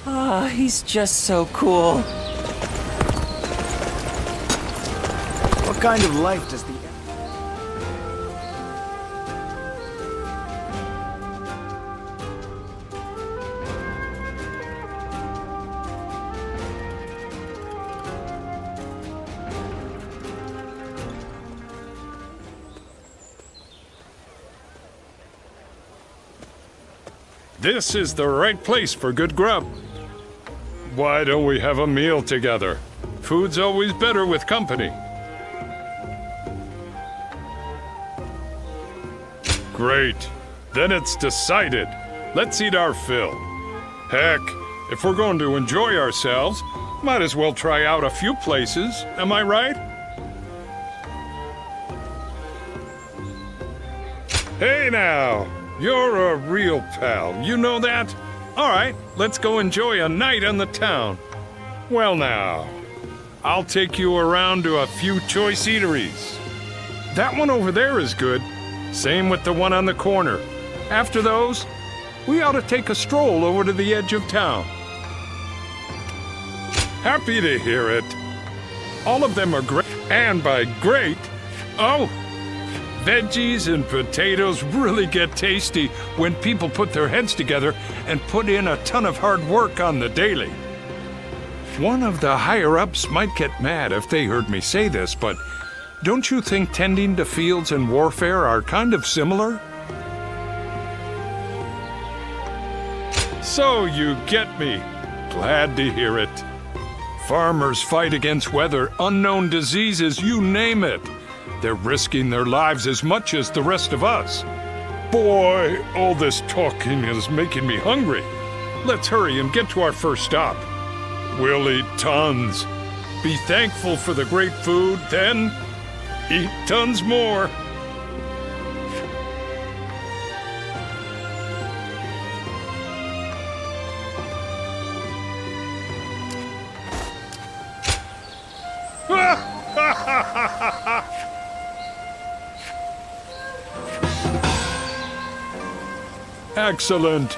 Ah, he's just so cool. What kind of life does the... This is the right place for good grub. Why don't we have a meal together? Food's always better with company. Great. Then it's decided. Let's eat our fill. Heck, if we're going to enjoy ourselves, might as well try out a few places, am I right? Hey now, you're a real pal, you know that? All right, let's go enjoy a night on the town. Well now, I'll take you around to a few choice eateries. That one over there is good. Same with the one on the corner. After those, we ought to take a stroll over to the edge of town. Happy to hear it. All of them are great, and by great, oh, veggies and potatoes really get tasty when people put their heads together and put in a ton of hard work on the daily. One of the higher-ups might get mad if they heard me say this, but don't you think tending to fields and warfare are kind of similar? So you get me. Glad to hear it. Farmers fight against weather, unknown diseases, you name it. They're risking their lives as much as the rest of us. Boy, all this talking is making me hungry. Let's hurry and get to our first stop. We'll eat tons. Be thankful for the great food, then eat tons more. Excellent.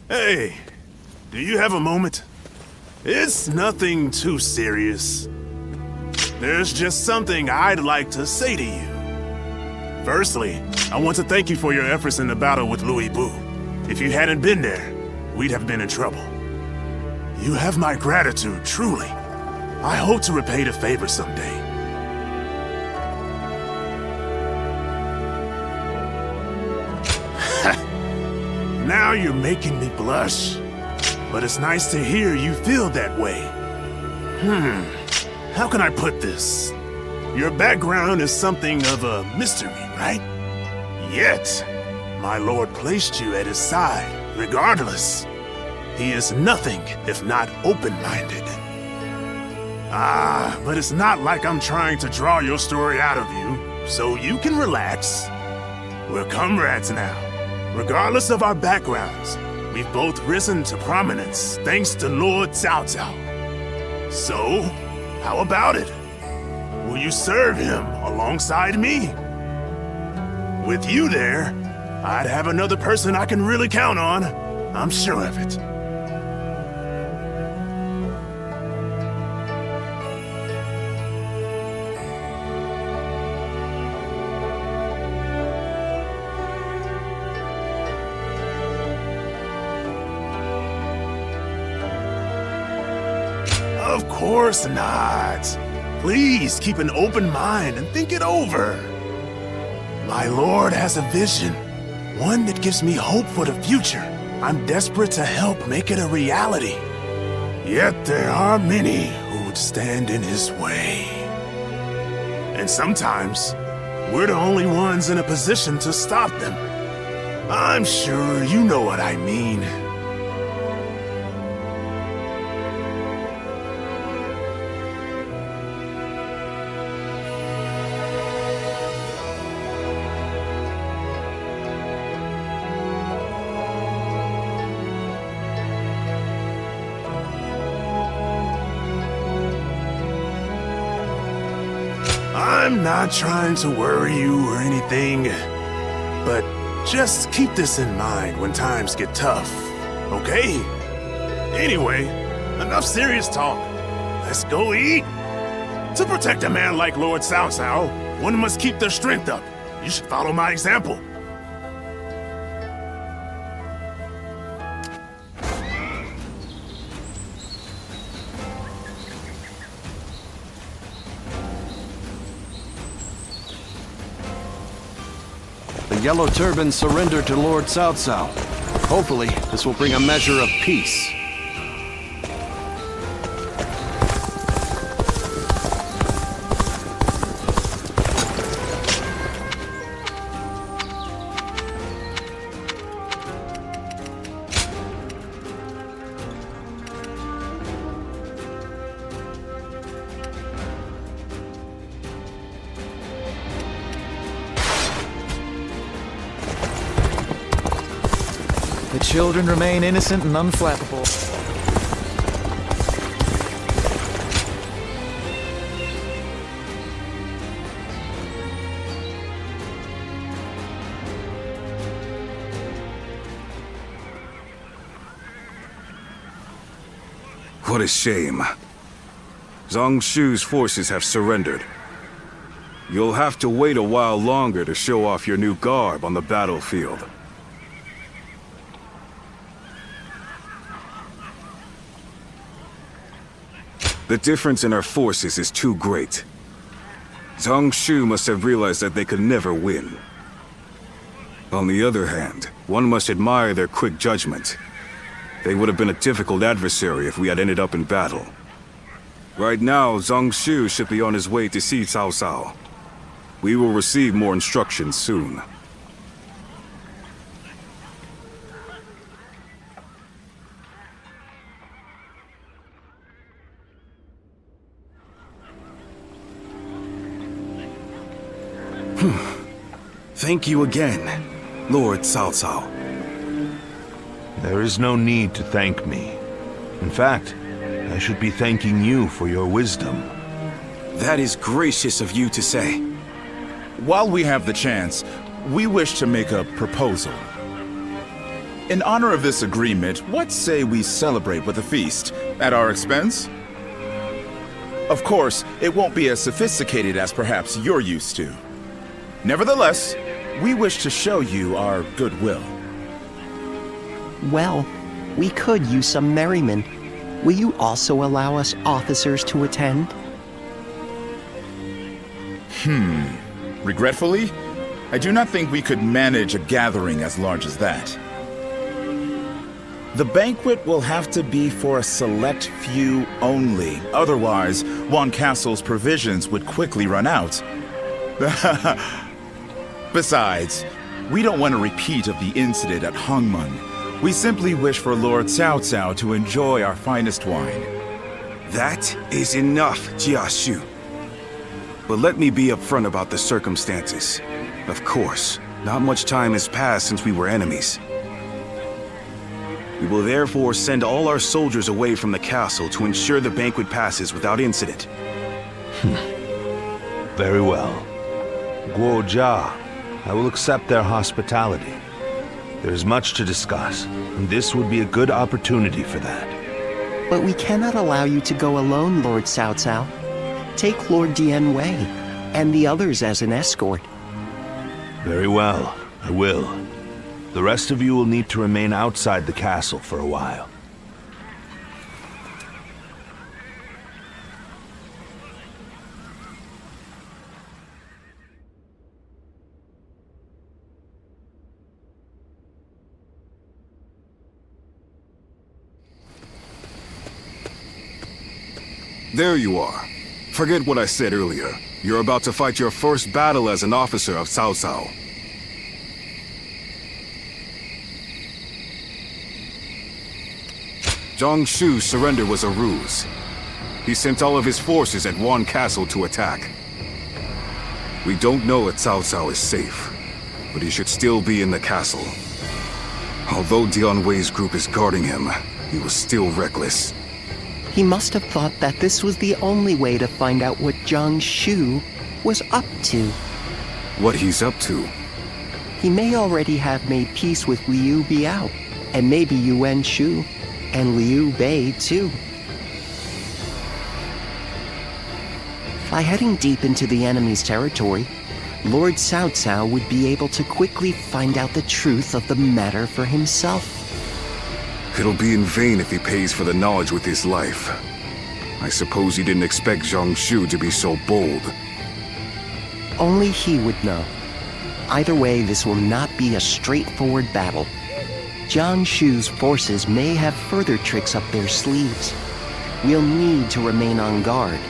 Hey, do you have a moment? It's nothing too serious. There's just something I'd like to say to you. Firstly, I want to thank you for your efforts in the battle with Louis Bu. If you hadn't been there, we'd have been in trouble. You have my gratitude, truly. I hope to repay the favor someday. Now you're making me blush. But it's nice to hear you feel that way. How can I put this? Your background is something of a mystery, right? Yet, my lord placed you at his side, regardless. He is nothing if not open-minded. But it's not like I'm trying to draw your story out of you, so you can relax. We're comrades now. Regardless of our backgrounds, we've both risen to prominence thanks to Lord Cao Cao. So, how about it? Will you serve him alongside me? With you there, I'd have another person I can really count on. I'm sure of it. Of course not. Please keep an open mind and think it over. My lord has a vision, one that gives me hope for the future. I'm desperate to help make it a reality. Yet there are many who would stand in his way. And sometimes, we're the only ones in a position to stop them. I'm sure you know what I mean. I'm not trying to worry you or anything, but just keep this in mind when times get tough, okay? Anyway, enough serious talk. Let's go eat. To protect a man like Lord Cao Cao, one must keep their strength up. You should follow my example. Yellow Turbans surrendered to Lord Cao Cao. Hopefully, this will bring a measure of peace. The children remain innocent and unflappable. What a shame. Zhang Shu's forces have surrendered. You'll have to wait a while longer to show off your new garb on the battlefield. The difference in our forces is too great. Zhang Shu must have realized that they could never win. On the other hand, one must admire their quick judgment. They would have been a difficult adversary if we had ended up in battle. Right now, Zhang Shu should be on his way to see Cao Cao. We will receive more instructions soon. Thank you again, Lord Cao Cao. There is no need to thank me. In fact, I should be thanking you for your wisdom. That is gracious of you to say. While we have the chance, we wish to make a proposal. In honor of this agreement, what say we celebrate with a feast at our expense? Of course, it won't be as sophisticated as perhaps you're used to. Nevertheless, we wish to show you our goodwill. Well, we could use some merriment. Will you also allow us officers to attend? Regretfully, I do not think we could manage a gathering as large as that. The banquet will have to be for a select few only. Otherwise, Wan Castle's provisions would quickly run out. Besides, we don't want a repeat of the incident at Hongmen. We simply wish for Lord Cao Cao to enjoy our finest wine. That is enough, Jia Shu. But let me be upfront about the circumstances. Of course, not much time has passed since we were enemies. We will therefore send all our soldiers away from the castle to ensure the banquet passes without incident. Very well. Guo Jia, I will accept their hospitality. There is much to discuss, and this would be a good opportunity for that. But we cannot allow you to go alone, Lord Cao Cao. Take Lord Dian Wei and the others as an escort. Very well, I will. The rest of you will need to remain outside the castle for a while. There you are. Forget what I said earlier. You're about to fight your first battle as an officer of Cao Cao. Zhang Shu's surrender was a ruse. He sent all of his forces at Wan Castle to attack. We don't know if Cao Cao is safe, but he should still be in the castle. Although Dian Wei's group is guarding him, he was still reckless. He must have thought that this was the only way to find out what Zhang Shu was up to. What he's up to? He may already have made peace with Liu Biao, and maybe Yuan Shu, and Liu Bei too. By heading deep into the enemy's territory, Lord Cao Cao would be able to quickly find out the truth of the matter for himself. It'll be in vain if he pays for the knowledge with his life. I suppose he didn't expect Zhang Shu to be so bold. Only he would know. Either way, this will not be a straightforward battle. Jiang Shu's forces may have further tricks up their sleeves. We'll need to remain on guard.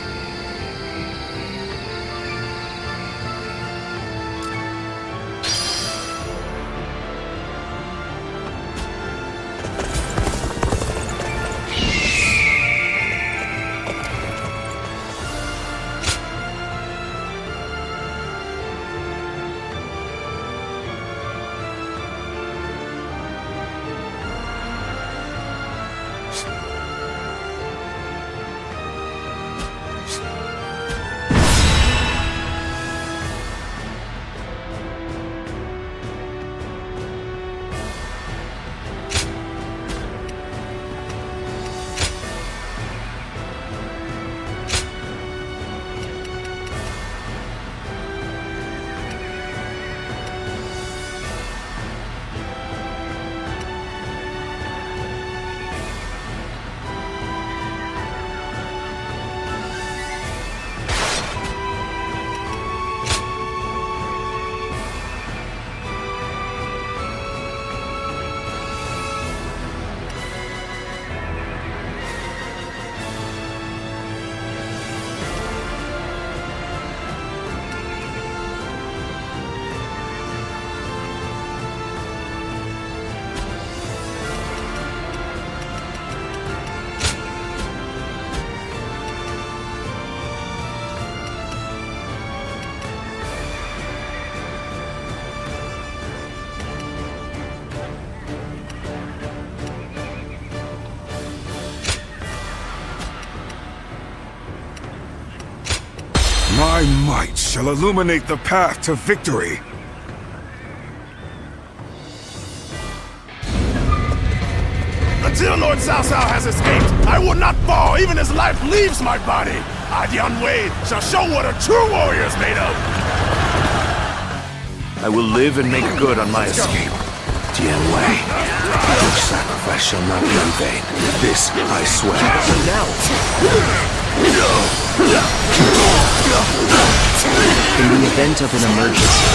My might shall illuminate the path to victory. Until Lord Cao Cao has escaped, I will not fall even as life leaves my body. Dian Wei shall show what a true warrior is made of. I will live and make good on my escape. Dian Wei, your sacrifice shall not be in vain. This I swear. In the event of an emergency,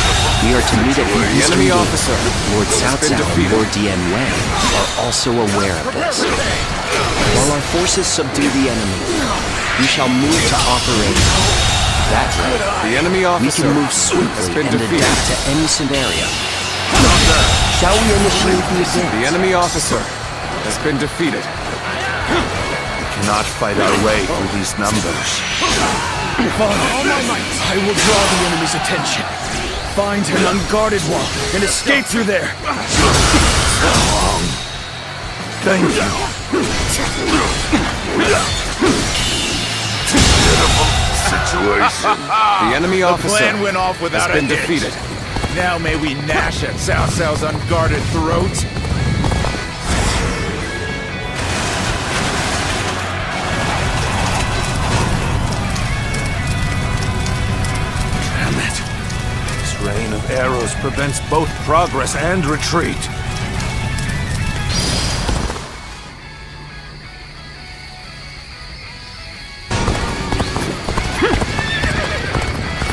we are to meet at the Eastern enemy Gate. officer Lord Cao has been Cao and defeated. Lord Dian Wei are also aware of this. While our forces subdue the enemy, we shall move to operate. That way, The enemy we officer can move has swiftly been and defeated. adapt to any scenario. Shall we initiate the advance? The enemy officer has been defeated. We cannot fight our way through these numbers. I will draw the enemy's attention. Find an unguarded wall and escape through there. Thank you. Situation. The enemy The officer plan went off has without been a hitch. defeated. Now may we gnash at Cao Cao's unguarded throat. Damn it. This rain of arrows prevents both progress and retreat.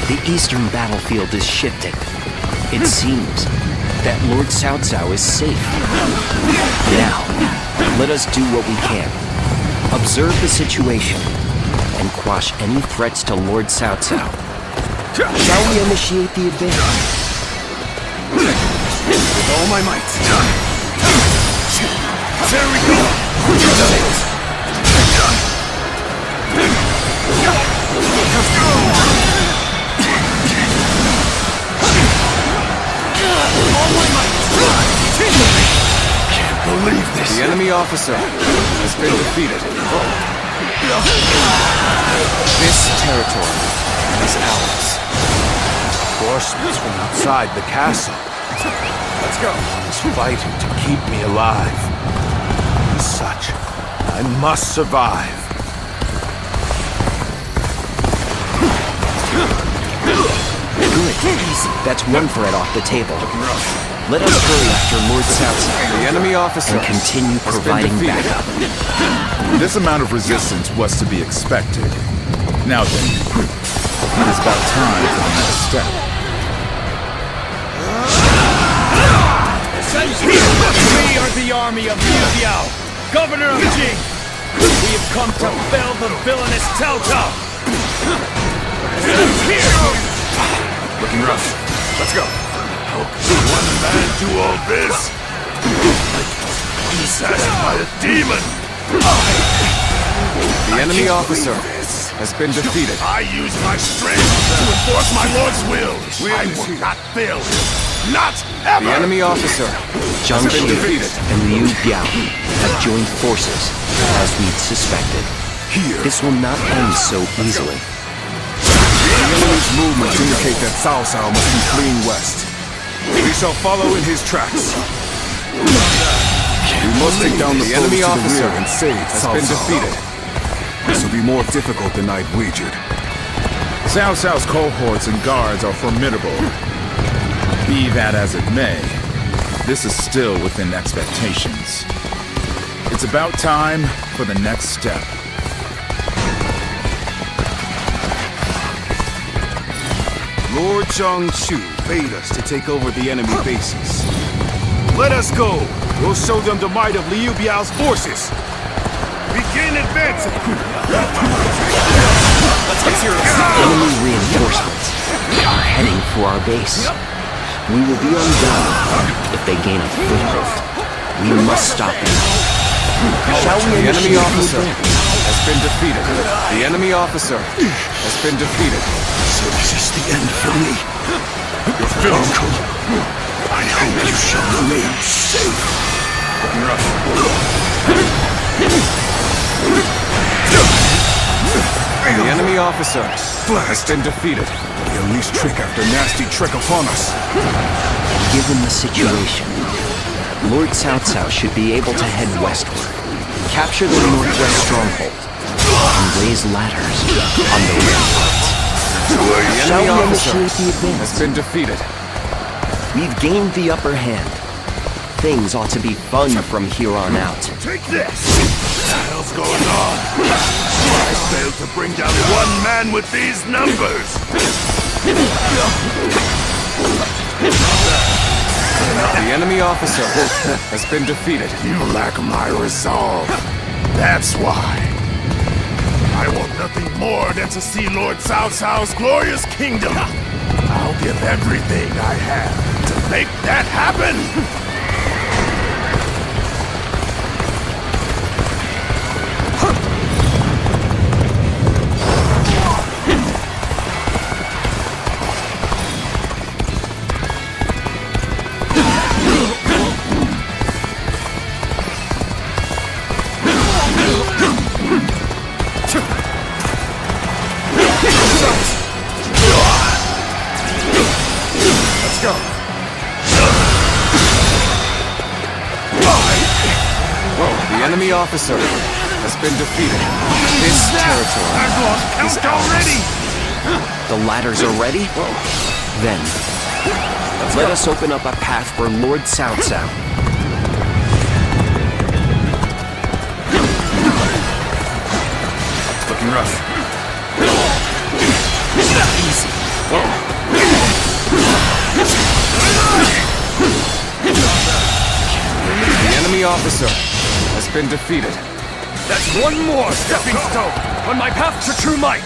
The eastern battlefield is shifting. It seems that Lord Cao Cao is safe. Now, let us do what we can. Observe the situation and quash any threats to Lord Cao Cao. Shall we initiate the advance? With all my might. There we go. Can't believe this. The enemy officer has been defeated. This territory is ours. Reinforcements from outside the castle. Let's go. Is fighting to keep me alive. As such, I must survive. Good. That's one threat off the table. Let us hurry after Lord Cao Cao. The enemy officer and continue has been providing defeated. backup. This amount of resistance was to be expected. Now then, it is about time for the next step. We are the army of Liu Biao, governor of Jing. We have come to fell the villainous Cao Cao. Looking rough. Let's go. How could one man do all this? Possessed by a demon! The enemy officer has been defeated. I use my strength to enforce my lord's will. I will not fail him. Not ever! The enemy officer Jiang has been Shi defeated. and Liu Biao have joined forces, as we'd suspected. This will not end so easily. The enemy's movements indicate that Cao Cao must be fleeing west. We shall follow in his tracks. We must take down the enemy foes to the officer rear and save has Cao been Cao. defeated. This will be more difficult than I'd wagered. Cao Cao's cohorts and guards are formidable. Be that as it may, this is still within expectations. It's about time for the next step. Lord Jiangshu bade us to take over the enemy bases. Let us go! We'll show them the might of Liu Biao's forces! Begin advancing! Enemy reinforcements are heading for our base. We will be undone if they gain a foothold. We must stop them. Shall we The enemy initiate officer the advance? has been defeated. The enemy officer has been defeated. So this is the end for me. You're finished. Uncle, I hope you shall remain safe. Looking rough. The enemy officer has been defeated. The unleashed trick after nasty trick upon us. Given the situation, Lord Cao Cao should be able to head westward, capture the northwest stronghold, and raise ladders on the ramparts. The Shall enemy we officer initiate the advance? has been defeated. We've gained the upper hand. Things ought to be fun from here on out. Take this! What the hell's going on? I failed to bring down one man with these numbers! The enemy officer has been defeated. You lack my resolve. That's why. I want nothing more than to see Lord Cao Cao's glorious kingdom. I'll give everything I have to make that happen! Let's go. The enemy officer has been defeated. This territory I've lost is count already! The ladders are ready? Then, let us open up a path for Lord Cao Cao. Looking rough. Easy. The enemy officer has been defeated. That's one more stepping stone on my path to true might.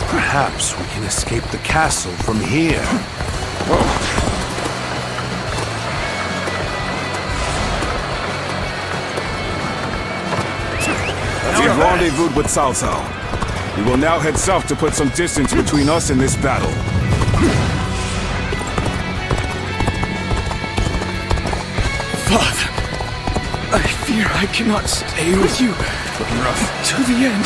Perhaps we can escape the castle from here. We have rendezvoused with Cao Cao. We will now head south to put some distance between us and this battle. Father, I fear I cannot stay with you to the end.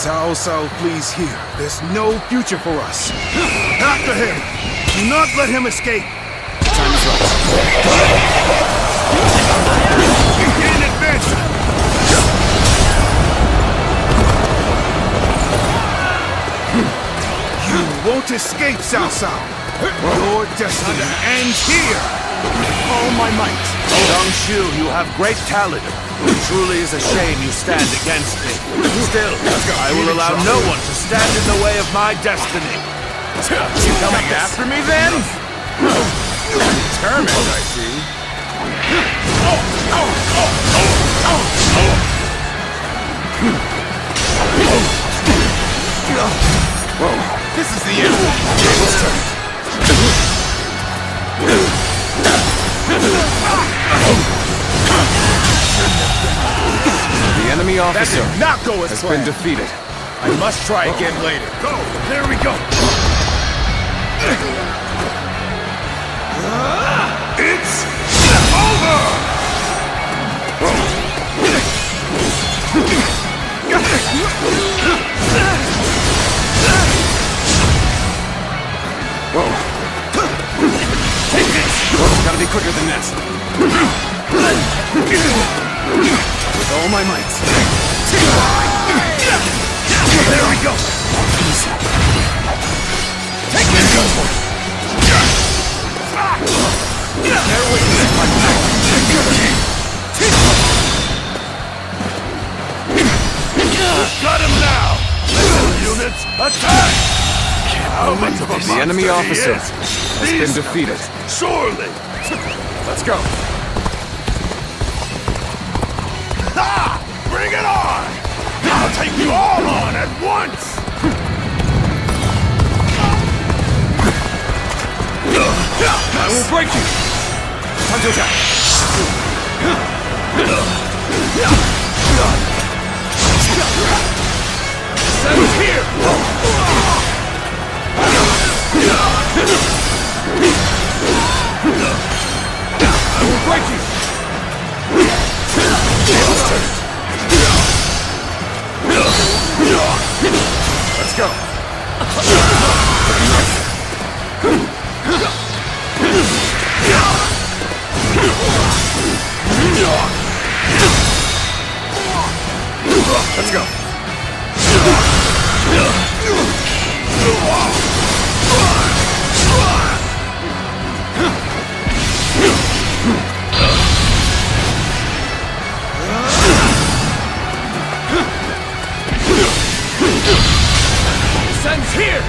Cao Cao flees here. There's no future for us. After him! Do not let him escape! Time is right. Gain advantage! You won't escape, Cao Cao! Your destiny ends here! With all my might! Shu, you have great talent. It truly is a shame you stand against me. Still, I will allow no one to stand in the way of my destiny. You coming after me, then? Determined, I see. Whoa, this is the end. Tables turned. The enemy officer That did not go as has planned. been defeated. I must try again later. Go! There we go! It's over! Whoa. Take this! Whoa, gotta be quicker than that. With all my might. There we go! Easy. Take this! Their weakness is my power. Got him now! Missile units, attack! How much of a The enemy monster he officer is. has been These defeated. Surely! Let's go. Ha! Bring it on! I'll take you all on at once! I will break you! Time to attack! Settle here! I will break you! Let's go! Let's go! Sun's here!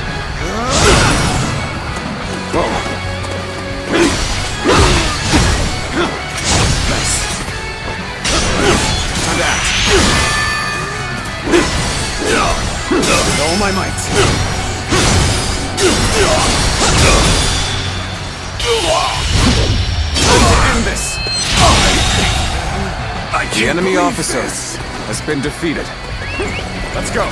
Whoa! Nice. Time to act. With all my might. Time to end this. The enemy officer has been defeated. Let's go.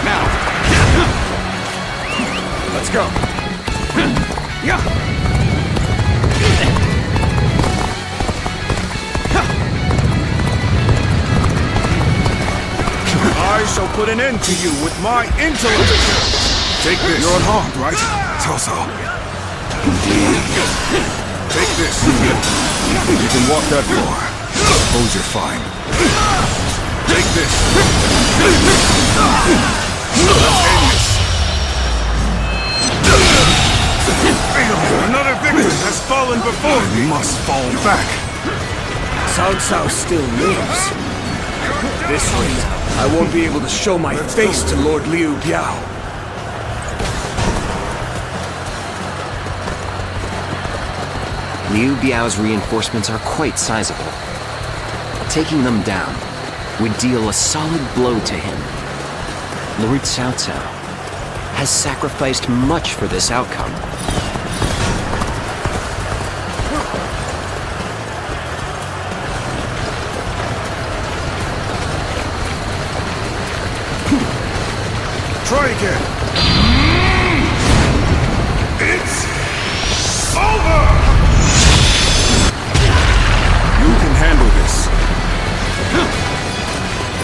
Now. Let's go. Yeah. I shall put an end to you with my intellect. Take this. You're unharmed, right? Cao Cao. Take this. You can walk that far. Suppose you're fine. Take this. Let's end this. Another victim has fallen before me. Must fall back. Cao Cao still lives. This way, I won't be able to show my face to Lord Liu Biao. Liu Biao's reinforcements are quite sizable. Taking them down would deal a solid blow to him. Lord Cao Cao has sacrificed much for this outcome, Try again. It's over! You can handle this.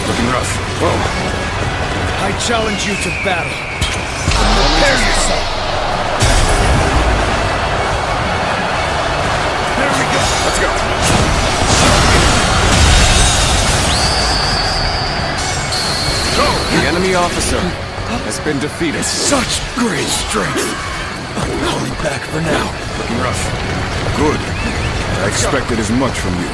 Looking rough. Whoa. I challenge you to battle. Prepare yourself. There we go. Let's go. The enemy officer has been defeated. Such great strength. I'm pulling back for now. Looking rough. Good. I expected as much from you.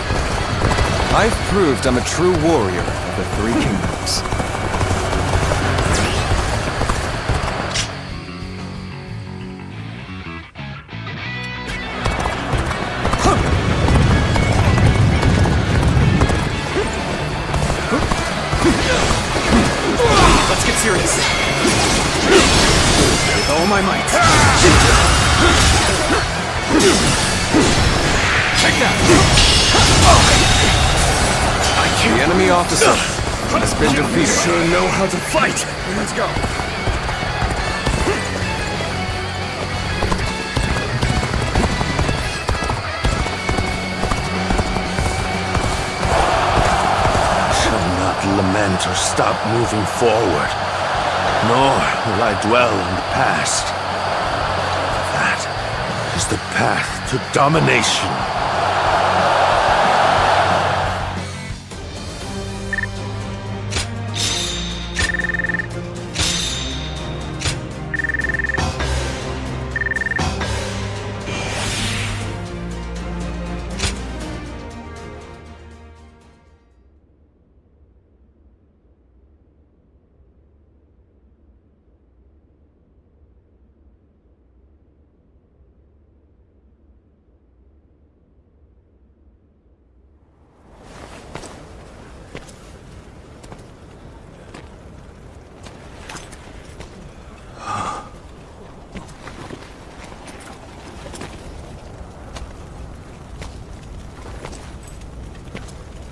I've proved I'm a true warrior of the Three Kingdoms. Let's get serious. With all my might. Take that! The enemy officer has been defeated. You sure know how to fight! Let's go. Lament or stop moving forward, nor will I dwell in the past. That is the path to domination.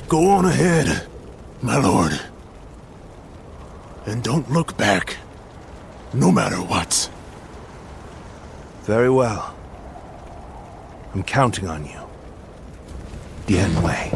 Go on ahead, my lord. And don't look back, no matter what. Very well. I'm counting on you. Dian Wei.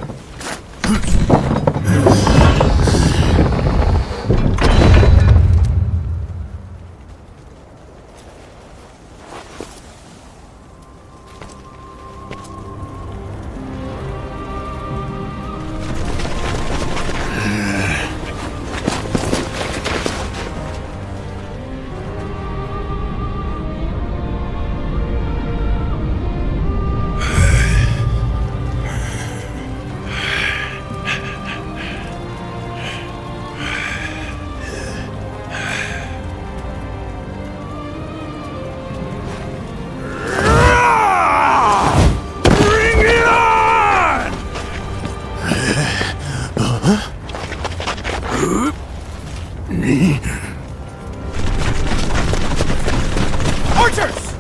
Archers!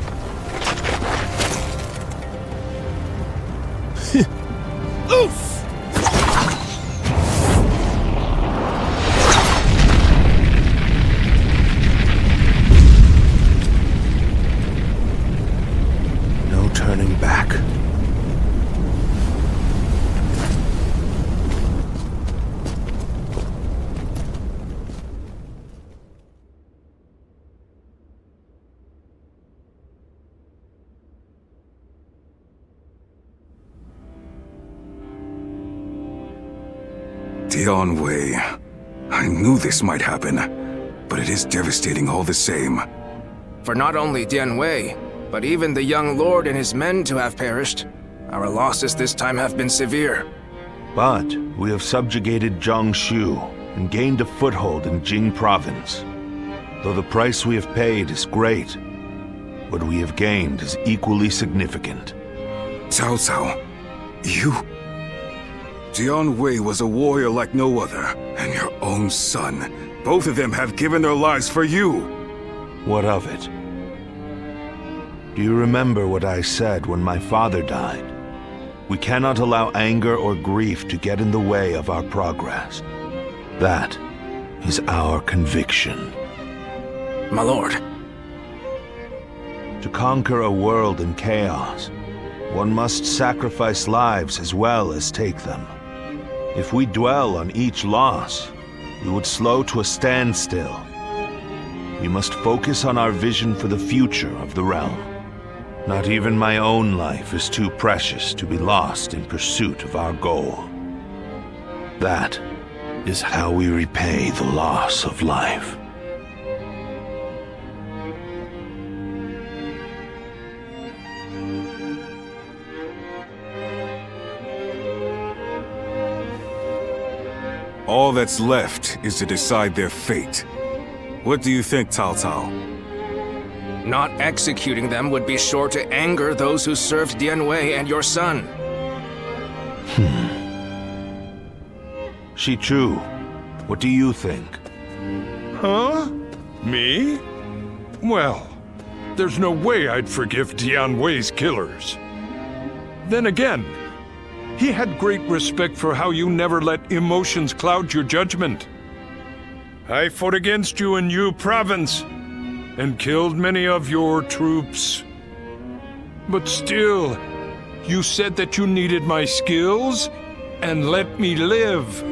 Loose! No turning back. Dian Wei. I knew this might happen, but it is devastating all the same. For not only Dian Wei, but even the young lord and his men to have perished, our losses this time have been severe. But we have subjugated Jiangsu and gained a foothold in Jing province. Though the price we have paid is great, what we have gained is equally significant. Cao Cao, you... Dian Wei was a warrior like no other, and your own son. Both of them have given their lives for you. What of it? Do you remember what I said when my father died? We cannot allow anger or grief to get in the way of our progress. That is our conviction. my lord. To conquer a world in chaos, one must sacrifice lives as well as take them. If we dwell on each loss, we would slow to a standstill. We must focus on our vision for the future of the realm. Not even my own life is too precious to be lost in pursuit of our goal. That is how we repay the loss of life. All that's left is to decide their fate. What do you think, Cao Cao? Not executing them would be sure to anger those who served Dian Wei and your son. Shichu, what do you think? Huh? Me? Well, there's no way I'd forgive Dian Wei's killers. Then again, he had great respect for how you never let emotions cloud your judgment. I fought against you in Yu Province and killed many of your troops. But still, you said that you needed my skills and let me live.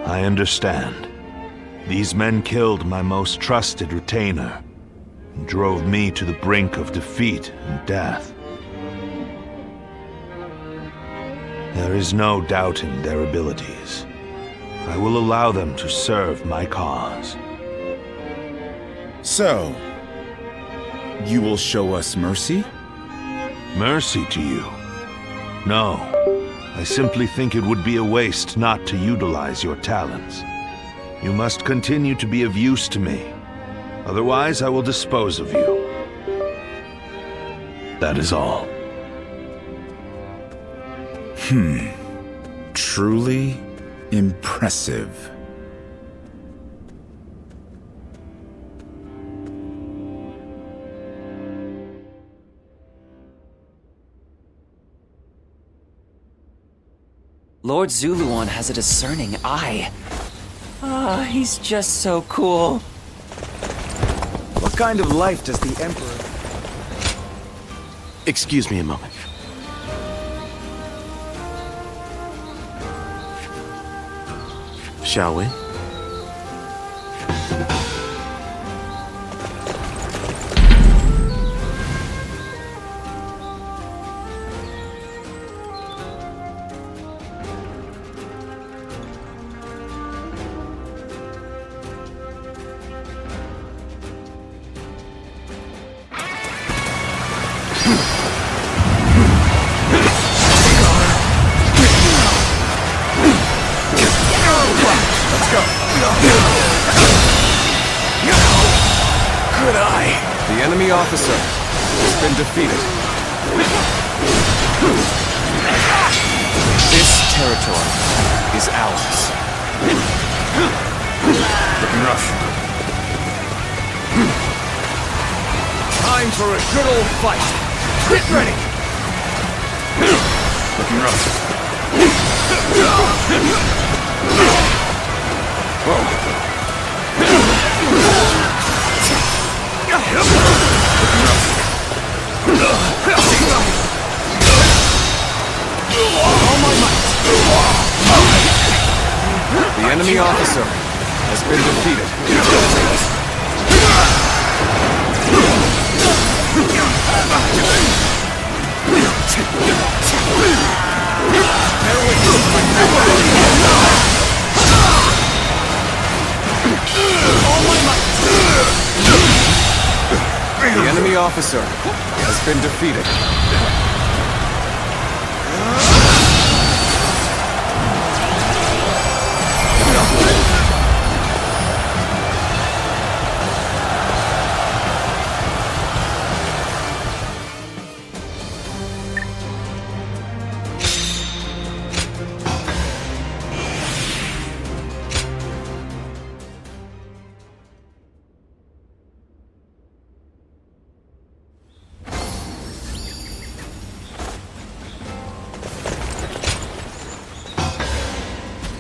I understand. These men killed my most trusted retainer and drove me to the brink of defeat and death. There is no doubting their abilities. I will allow them to serve my cause. So, you will show us mercy? Mercy to you? No. I simply think it would be a waste not to utilize your talents. You must continue to be of use to me. Otherwise, I will dispose of you. That is all. Truly impressive. Lord Zuluan has a discerning eye. Ah, he's just so cool. What kind of life does the Emperor... Excuse me a moment. Shall we? The enemy officer has been defeated. This territory is ours. Looking rough. Time for a good old fight. Get ready. Looking rough. Whoa. The enemy officer has been defeated. The enemy officer has been defeated.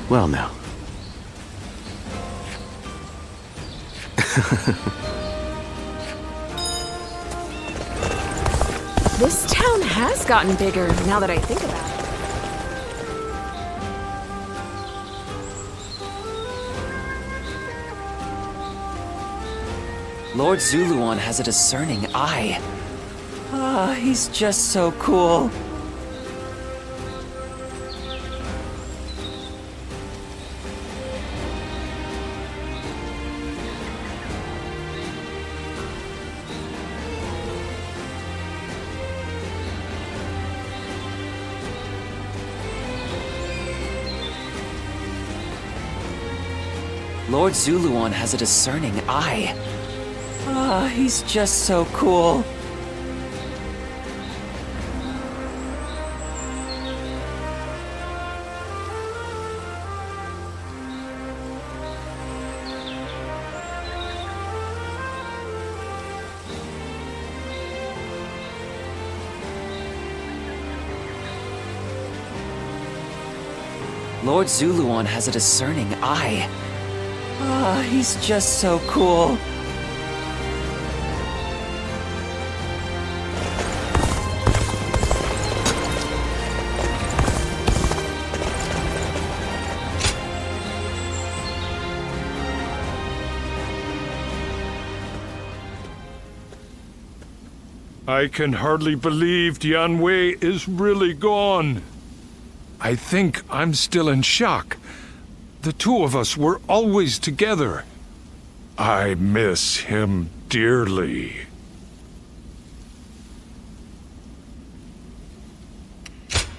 Well now. This town has gotten bigger now that I think about it. Lord Zuluan has a discerning eye. Ah, he's just so cool. Lord Zuluan has a discerning eye. Ah, he's just so cool. Lord Zuluan has a discerning eye. Ah, he's just so cool. I can hardly believe Dianwei is really gone. I think I'm still in shock. The two of us were always together. I miss him dearly.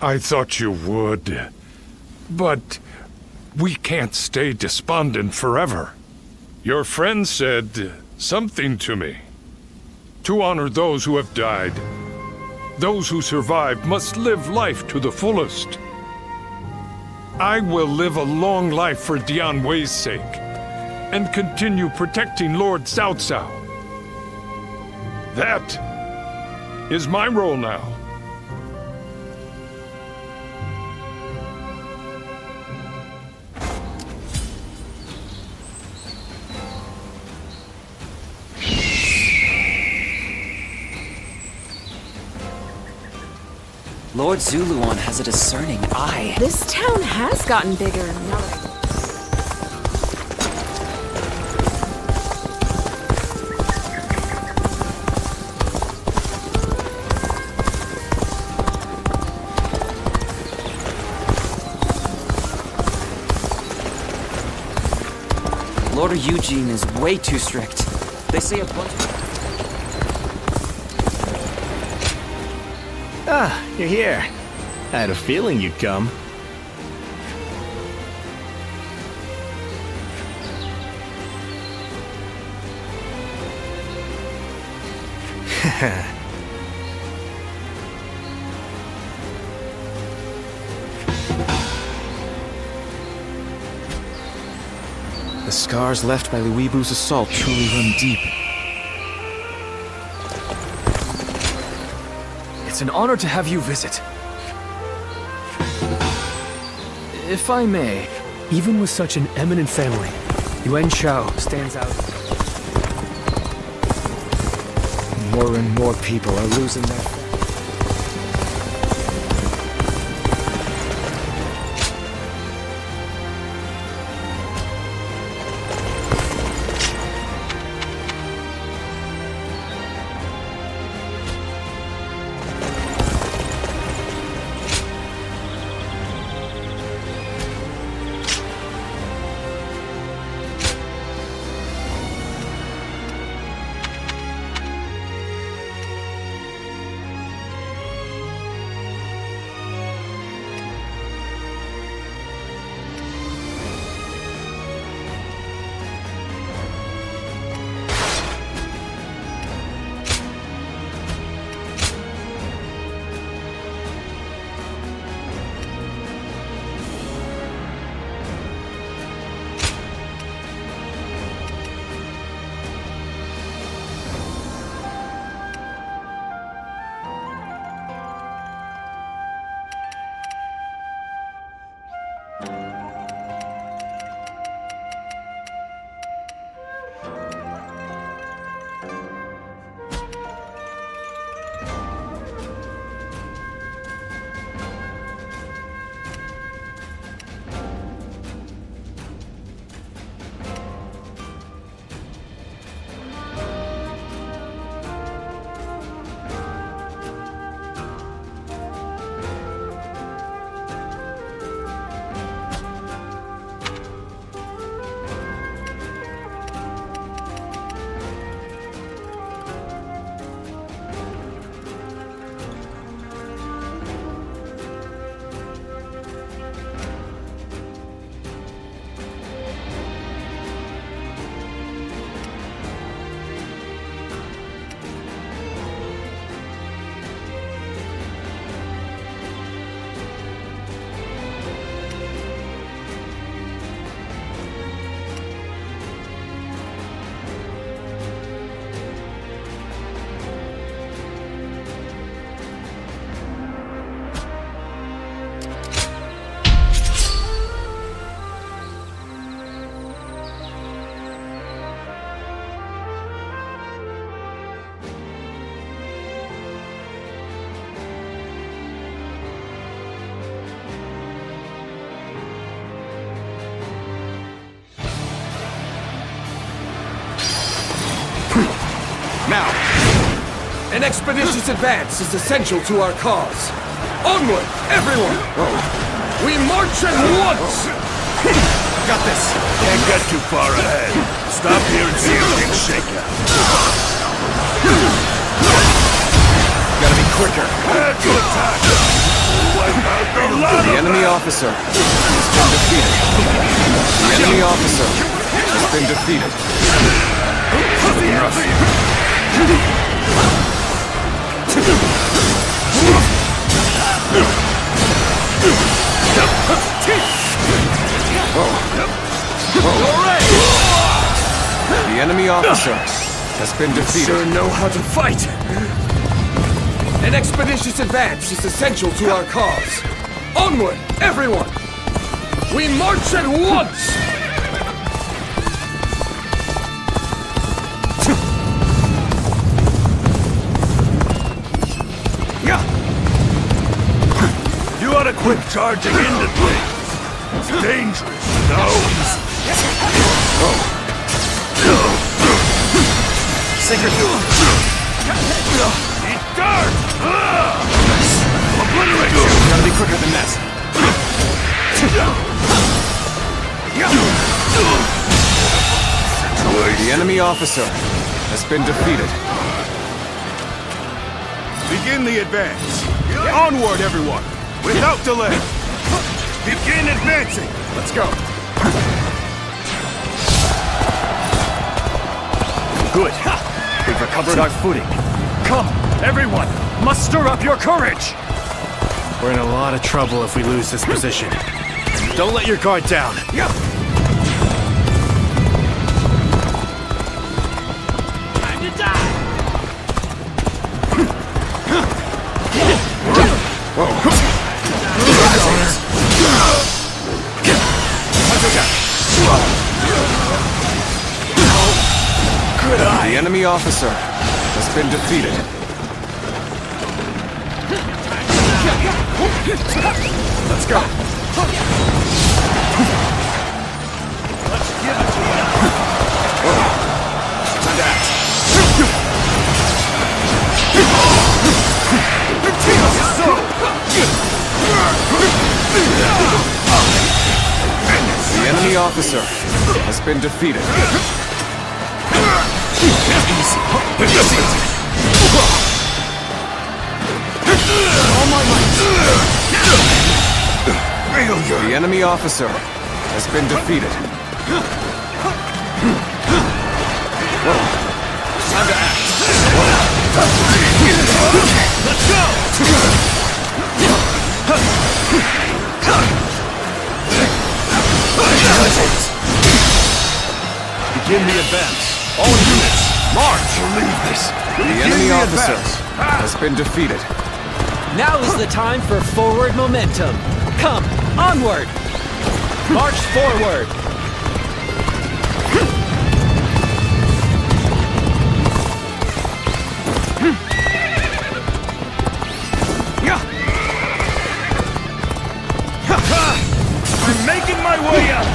I thought you would. But we can't stay despondent forever. Your friend said something to me. To honor those who have died. Those who survived must live life to the fullest. I will live a long life for Dianwei's sake, and continue protecting Lord Cao Cao. That is my role now. Lord Zuluan has a discerning eye. This town has gotten bigger now that Lord Eugene is way too strict. They say a bunch of... Ah, you're here. I had a feeling you'd come. The scars left by Luibu's assault truly run deep. It's an honor to have you visit. If I may, even with such an eminent family, Yuan Shao stands out. More and more people are losing their... now! An expeditious advance is essential to our cause. Onward, everyone! We march at once! Got this! Can't get too far ahead. Stop here and see if things shake out. Gotta be quicker. Add to attack! Wipe out The enemy officer has been defeated. The enemy officer has been defeated. Looking rough. The enemy officer has been defeated. Sure know how to fight. An expeditious advance is essential to our cause. Onward, everyone! We march at once! You ought to quit charging into things. It's dangerous, you know? Sacred. Eat dirt! Obliterate you! Gotta be quicker than that. The enemy officer has been defeated. Begin the advance. Onward, everyone! Without delay! Begin advancing! Let's go. Good. We've recovered our footing. Come, everyone! Muster up your courage! We're in a lot of trouble if we lose this position. Don't let your guard down. Time to die! The enemy officer has been defeated. Let's go. Let's give it to you. Time to act. The enemy officer has been defeated. All my might. The enemy officer has been defeated. Time to act. Let's go! Begin the advance. All units, march! Believe this. The enemy officer has been defeated. Now is the time for forward momentum. Come, onward! March forward! I'm making my way up!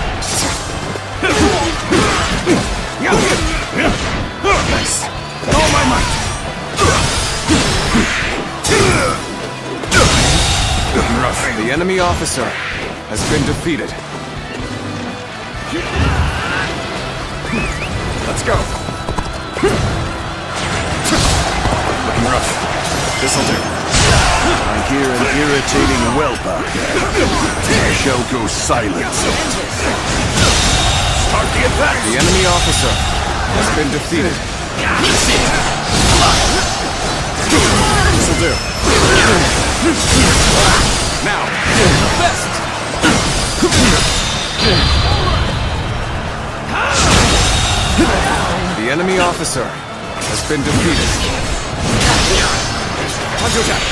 Nice. All my might. Rough. The enemy officer has been defeated. Let's go. Looking rough. This'll do. I hear an irritating whelp out there. I shall go silent. Start the attack. The enemy officer has been defeated. This'll do. Now, best. The enemy officer has been defeated. Time to attack.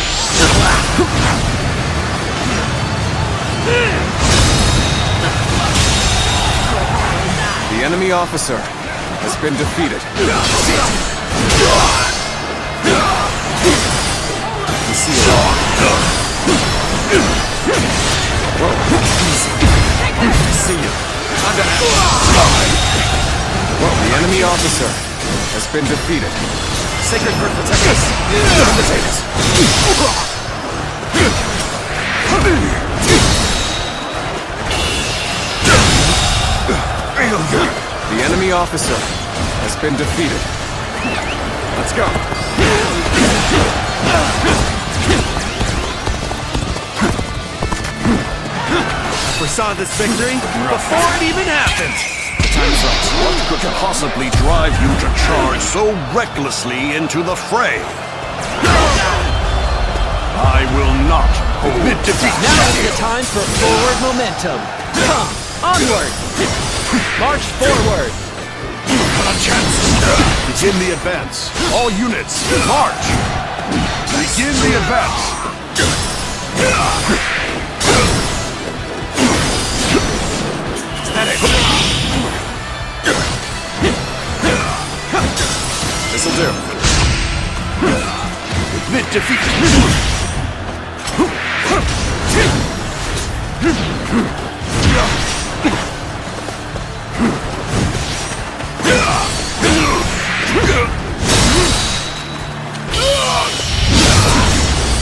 The enemy officer has been defeated. You see it all. See you. Time to act. The enemy officer has been defeated. sacred bird protect us. Undertake us. The enemy officer has been defeated. Let's go. I foresaw this victory before it even happened. Time's up. What could possibly drive you to charge so recklessly into the fray? I will not admit defeat. Now is the time for forward momentum. Come, onward! March forward! Begin the advance. All units, march! Begin the advance. This'll do. Admit defeat.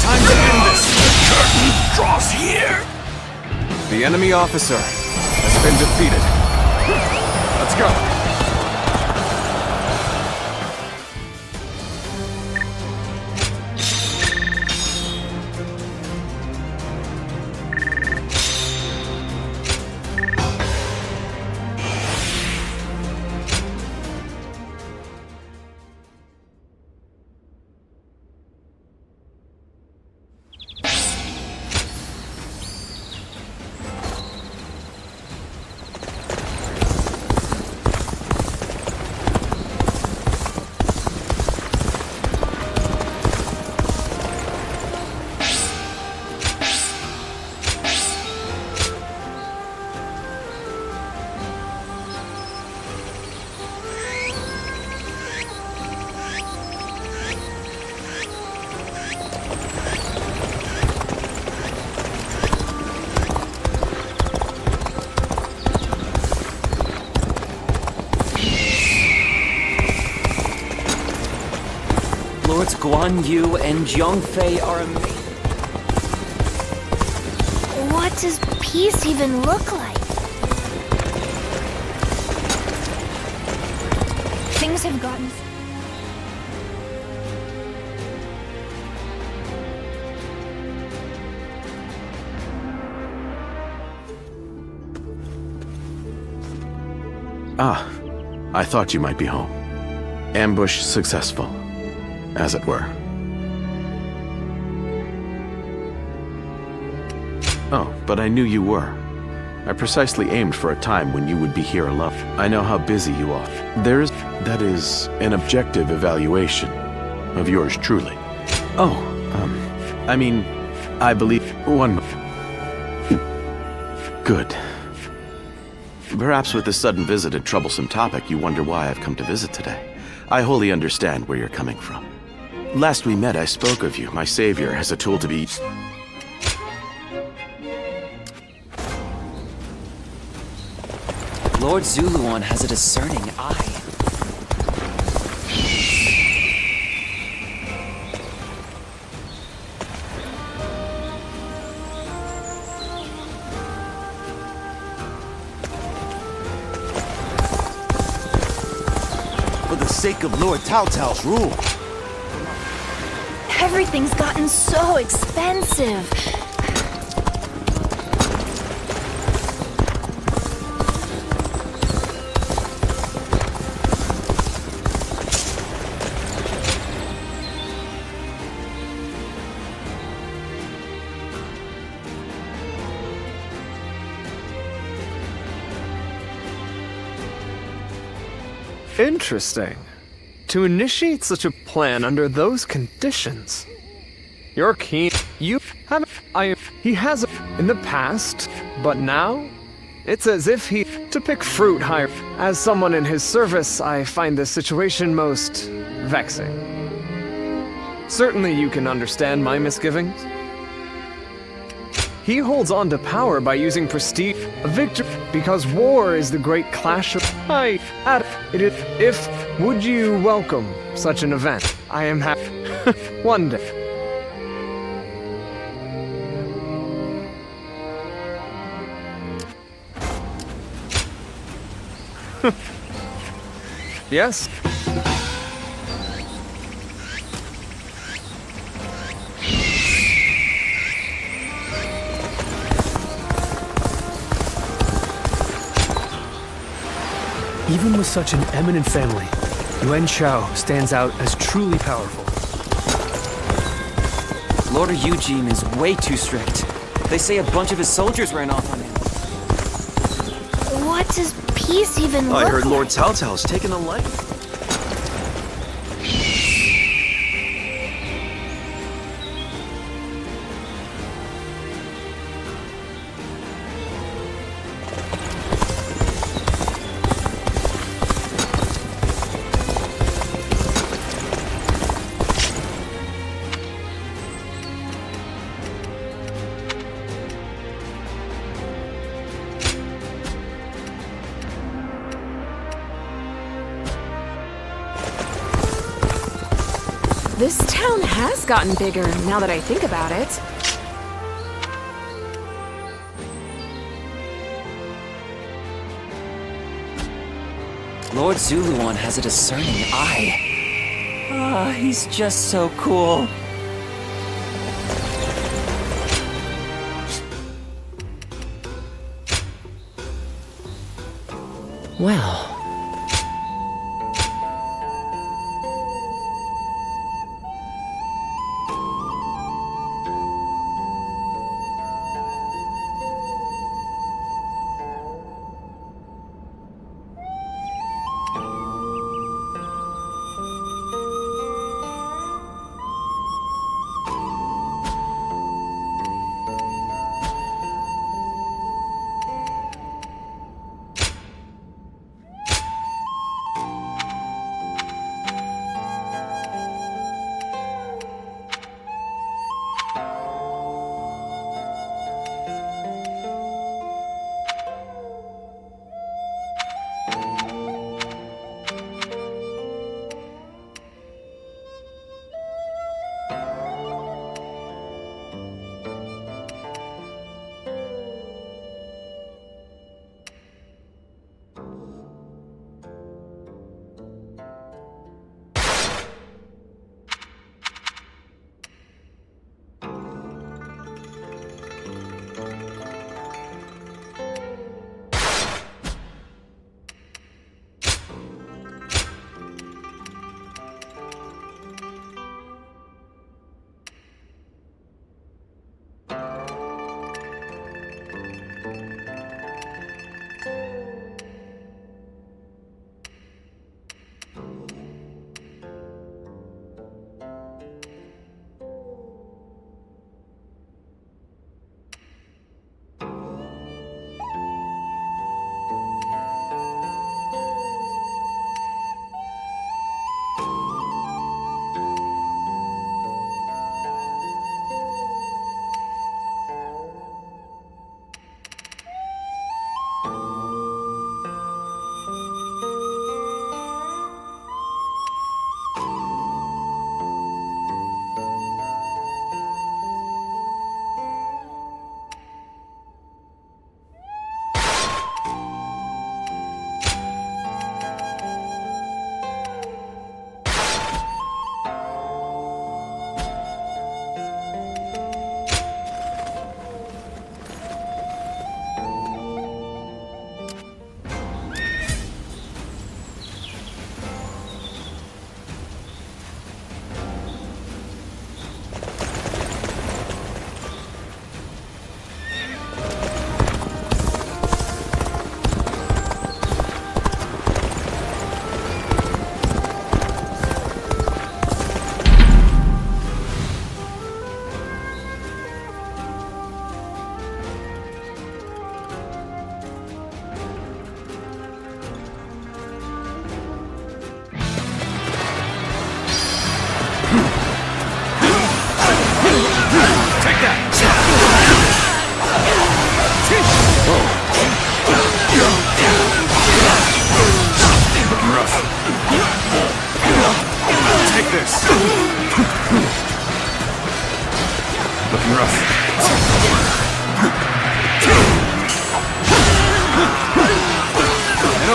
Time to end this. The curtain draws here. The enemy officer has been defeated. Let's go. Lords Guan Yu and Jiang Fei are amazing. What does peace even look like? Things have gotten... Ah, I thought you might be home. Ambush successful, as it were. Oh, but I knew you were. I precisely aimed for a time when you would be here alone. I know how busy you are. That is an objective evaluation of yours truly. Oh, I believe one... Good. Perhaps with this sudden visit a troublesome topic, you wonder why I've come to visit today. I wholly understand where you're coming from. Last we met, I spoke of you, my savior, as a tool to be... Lord Zuluan has a discerning eye. For the sake of Lord Cao Cao's rule. Everything's gotten so expensive. Interesting. To initiate such a plan under those conditions. You're keen. You haven't. He has in the past, but now? It's as if he. To pick fruit higher. As someone in his service, I find this situation most vexing. Certainly you can understand my misgivings. He holds on to power by using prestige. A victory, because war is the great clash of. Would you welcome such an event? I am happy. One day. Yes. Even with such an eminent family, Yuan Shao stands out as truly powerful. Lord Eugene is way too strict. They say a bunch of his soldiers ran off on him. What does peace even look I heard like? Lord Cao Cao's taken a liking. This town has gotten bigger now that I think about it. Lord Zuluan has a discerning eye. Ah, he's just so cool. Well.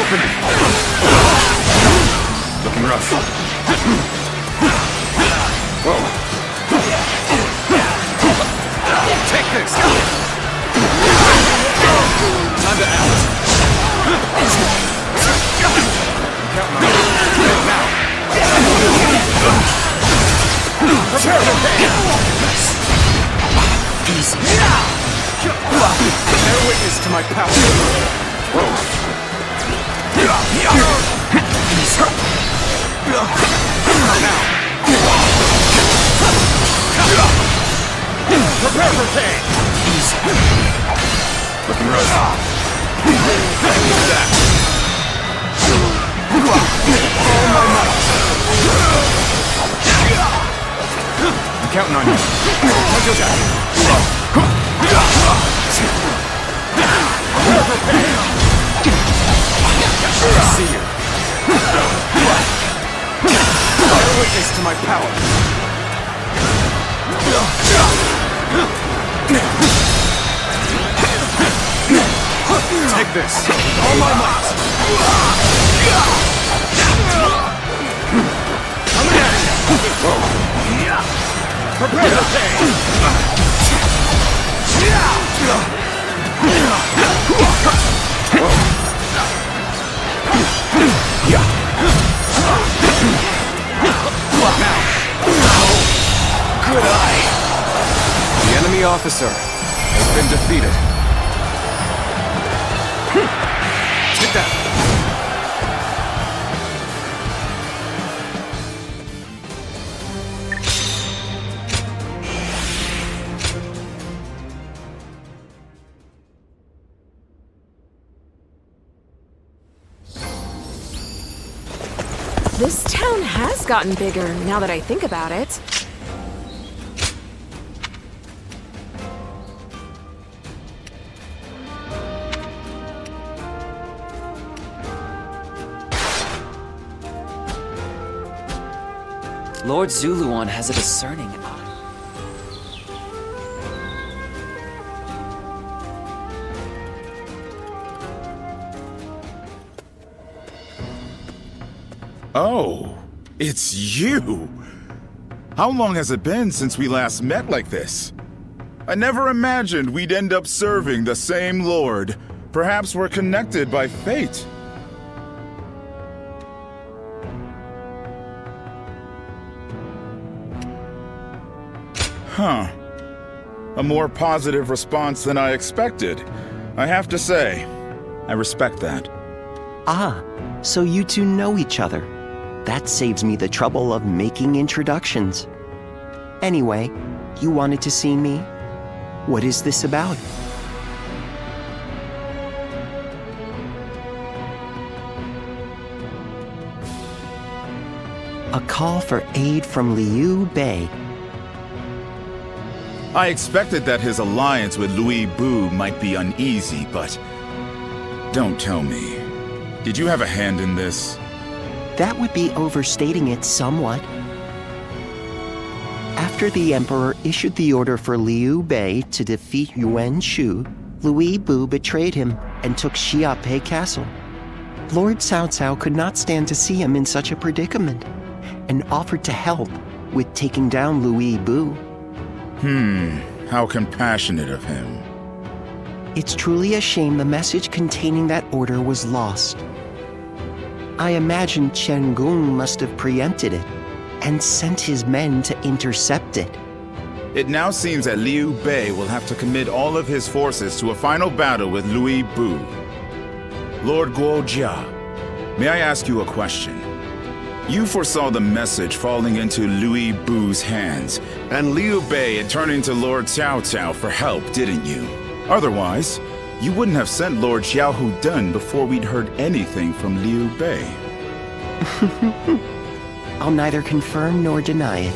open. Looking rough. Whoa. Take this! Time to act. Counting on it. Now. Prepare for pain. Easy. Bear witness to my power. Whoa. Now. Prepare for pain. Easy. Looking rough. Look at that. All my might. I'm counting on you. Mojo Jack. Prepare for pain. I see you. Bear witness to my power. Take this. All my might. Coming at you. Whoa. Prepare for pain. Now. Good eye. The enemy officer has been defeated. Take that. This town has gotten bigger now that I think about it. Lord Zuluan has a discerning eye. Oh, it's you! How long has it been since we last met like this? I never imagined we'd end up serving the same Lord. Perhaps we're connected by fate. Huh. A more positive response than I expected. I have to say, I respect that. Ah, so you two know each other. That saves me the trouble of making introductions. Anyway, you wanted to see me? What is this about? A call for aid from Liu Bei. I expected that his alliance with Louis Bu might be uneasy, but don't tell me. Did you have a hand in this? That would be overstating it somewhat. After the Emperor issued the order for Liu Bei to defeat Yuan Shu, Louis Bu betrayed him and took Xiape Castle. Lord Cao Cao could not stand to see him in such a predicament and offered to help with taking down Louis Bu. How compassionate of him. It's truly a shame the message containing that order was lost. I imagine Chen Gong must have preempted it and sent his men to intercept it. It now seems that Liu Bei will have to commit all of his forces to a final battle with Louis Bu. Lord Guojia, may I ask you a question? You foresaw the message falling into Louis Bu's hands, and Liu Bei had turned to Lord Cao Cao for help, didn't you? Otherwise, you wouldn't have sent Lord Xiao Hudun before we'd heard anything from Liu Bei. I'll neither confirm nor deny it.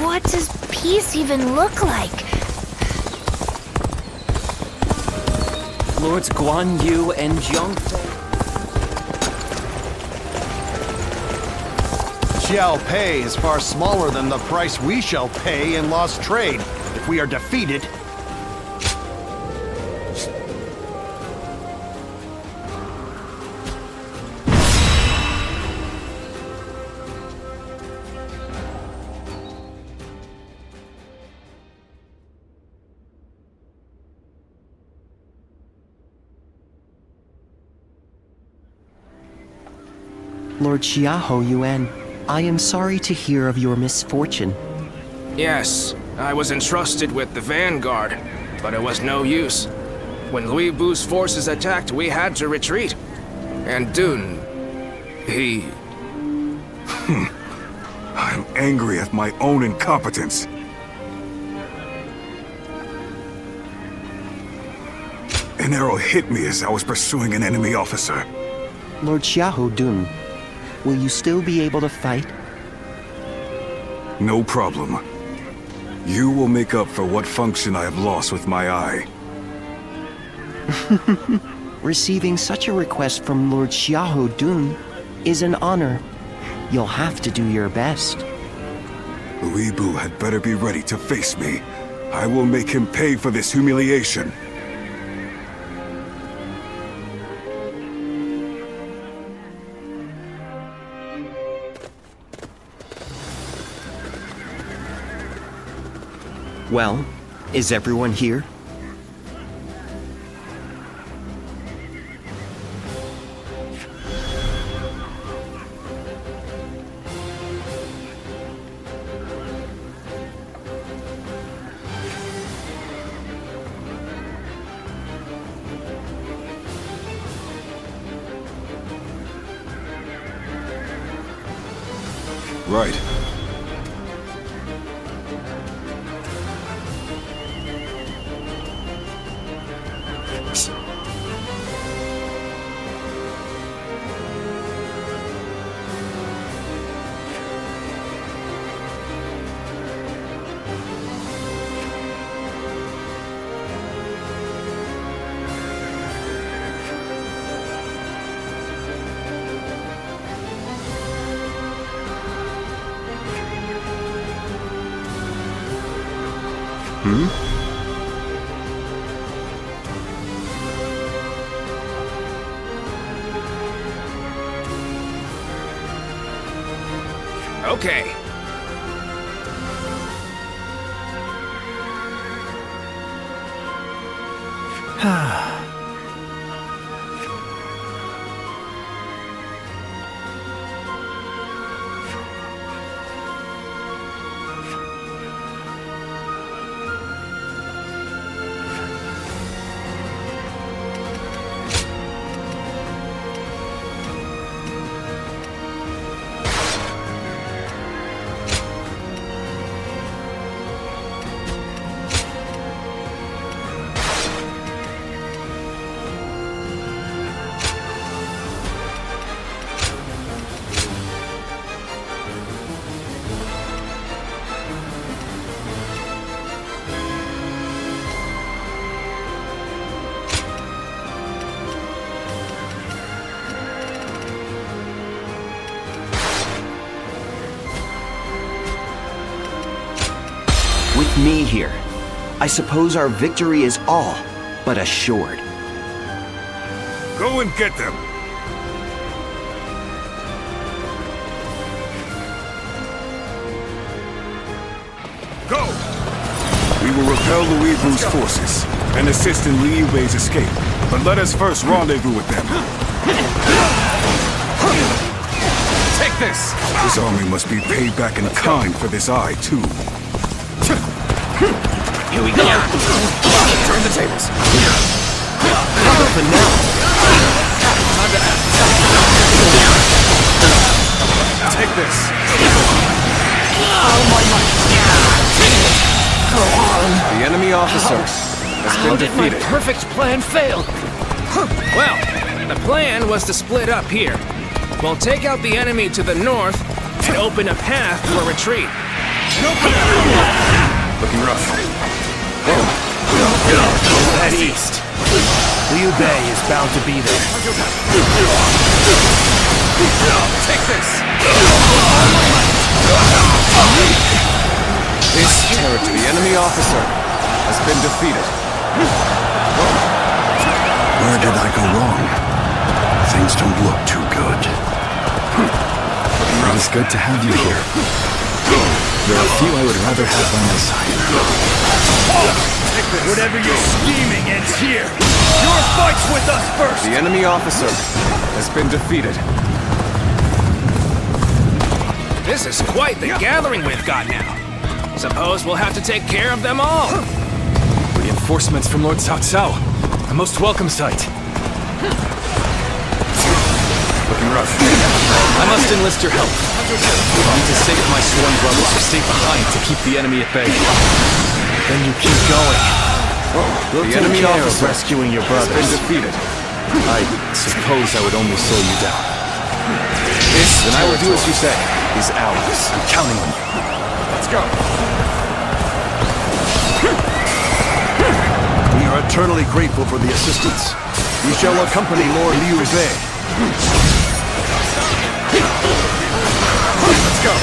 What does peace even look like? Lords Guan Yu and Jiang. Xiao Pei is far smaller than the price we shall pay in lost trade if we are defeated. Lord Xiahou Yuan, I am sorry to hear of your misfortune. Yes, I was entrusted with the vanguard, but it was no use. When Louis Bu's forces attacked, we had to retreat. And Dun, he... I'm angry at my own incompetence. An arrow hit me as I was pursuing an enemy officer. Lord Xiahou Dun, will you still be able to fight? No problem. You will make up for what function I have lost with my eye. Receiving such a request from Lord Xiahou Dun is an honor. You'll have to do your best. Louis Bu had better be ready to face me. I will make him pay for this humiliation. Well, is everyone here? Right. Okay. With me here, I suppose our victory is all but assured. Go and get them! Go! We will repel Louis Bu's forces and assist in Li Yuwei's escape, but let us first rendezvous with them. Take this! His army must be paid back in kind for this eye, too. Here we go! Turn the tables! For now. Take this! The enemy officer has been How did my defeated. perfect plan fail? Well, the plan was to split up here. We'll take out the enemy to the north and open a path for retreat. Looking rough. Head east. Liu Bei is bound to be there. Take this! This territory, the enemy officer, has been defeated. Where did I go wrong? Things don't look too good. It is good to have you here. There are few I would rather have by my side. Whatever you're scheming ends here. Your fight's with us first. The enemy officer has been defeated. This is quite the gathering we've got now. Suppose we'll have to take care of them all. Reinforcements from Lord Cao Cao. A most welcome sight. Looking rough. I must enlist your help. I need to save my sworn brothers who stayed behind to keep the enemy at bay. Then you keep going. We'll The take enemy care of officer rescuing your has brothers. been defeated. I suppose I would only slow you down. Then I will do as you say. Is ours. I'm counting on you. Let's go! We are eternally grateful for the assistance. We shall accompany Lord Liu Bei. Let's go!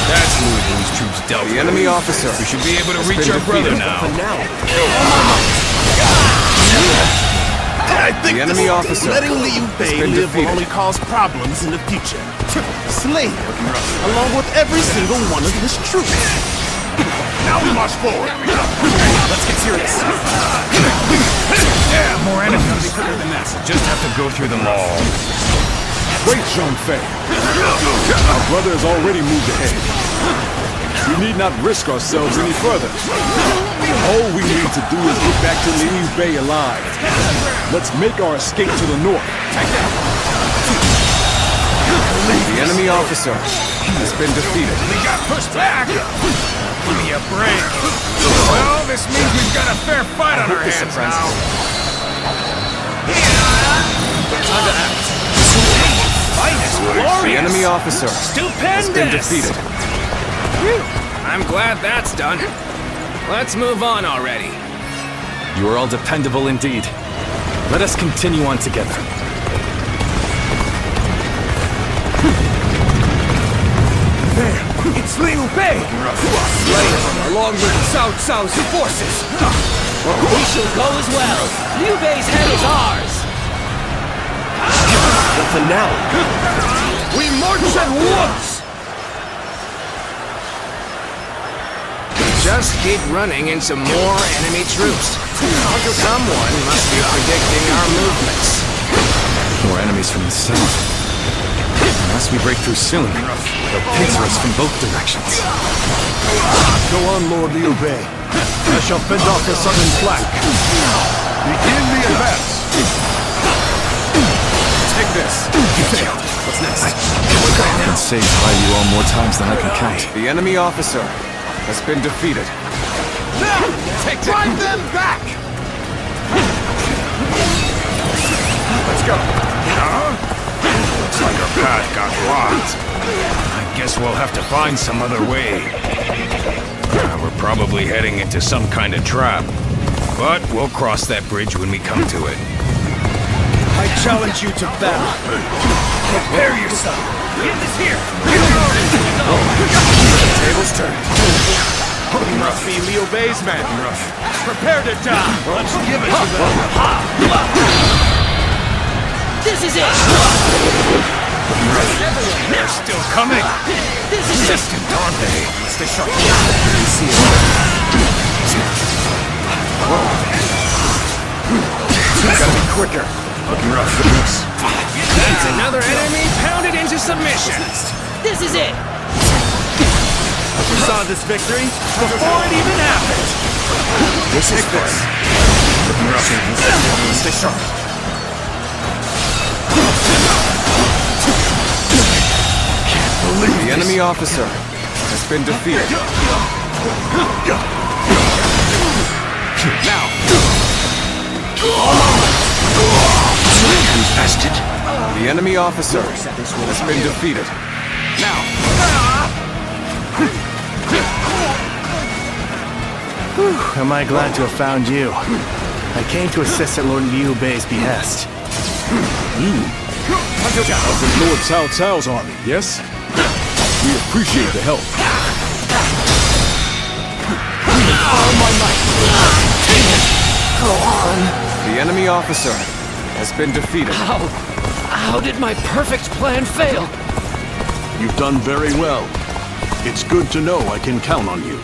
That's Louisville's troops dealt The with. enemy officer. We should be able to has reach been our brother defeated. now. I think The enemy this officer letting Liu Bei been live will defeated. only cause problems in the future. Slay him, along with every single one of his troops. Now we march forward. Let's get serious. Yeah, more enemies. Quicker than that. Just have to go through them all. Great, Zhang Fei. Our brother has already moved ahead. We need not risk ourselves any further. All we need to do is get back to Liu Bei alive. Let's make our escape to the north. The enemy officer has been defeated. We got pushed back. Give me a break. Well, this means we've got a fair fight on our hands now. Time to act. Fight is glorious. The enemy officer has been defeated. I'm glad that's done. Let's move on already. You are all dependable indeed. Let us continue on together. There! It's Liu Bei! Slain along with Cao Cao's forces! We shall go as well. Liu Bei's head is ours. The finale! We march at once! Just keep running into more enemy troops. Someone must be predicting our movements. More enemies from the south. Unless we break through soon, they'll pincer us from both directions. Go on, Lord Liu Bei. I shall fend off the southern flank. Begin the advance. Take this. What's next? I can say hi you all more times than I can count. The enemy officer has been defeated. Drive them back! Let's go. Looks like our path got blocked. I guess we'll have to find some other way. We're probably heading into some kind of trap. But we'll cross that bridge when we come to it. I challenge you to battle. Prepare yourself. Get this here! Tables turned. You must be Liu Bei's men. Prepare to die. Let's give it to them. This is it. They're still coming. This is it. Distant, aren't they? Stay sharp. Gotta be quicker. Looking rough. That's another enemy pounded into submission. This is it. We saw this victory before it even happened. This is fun. Looking rough. Stay sharp. The enemy officer has been defeated. Now. Infested. The enemy officer has been defeated. Now. Am I glad to have found you? I came to assist at Lord Liu Bei's behest. Of the Lord Cao Cao's army, yes? We appreciate the help. All my might! Go on! The enemy officer has been defeated. How did my perfect plan fail? You've done very well. It's good to know I can count on you.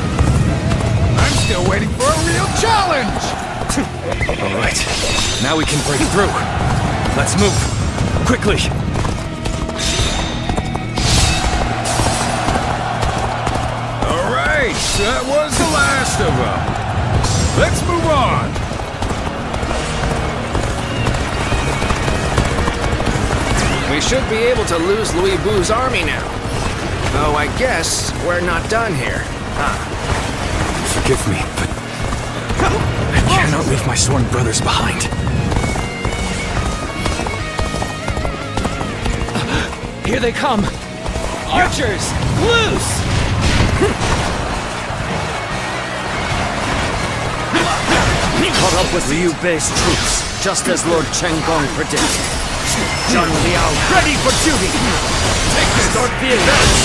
I'm still waiting for a real challenge! All right, now we can break through. Let's move, quickly. All right, that was the last of them. Let's move on. We should be able to lose Louis Bu's army now. Though I guess we're not done here. Forgive me, but I cannot leave my sworn brothers behind. Here they come! Archers, loose! Caught up with Liu Bei's troops, just as Lord Chenggong predicted. Zhang Liao, ready for duty! Start the advance!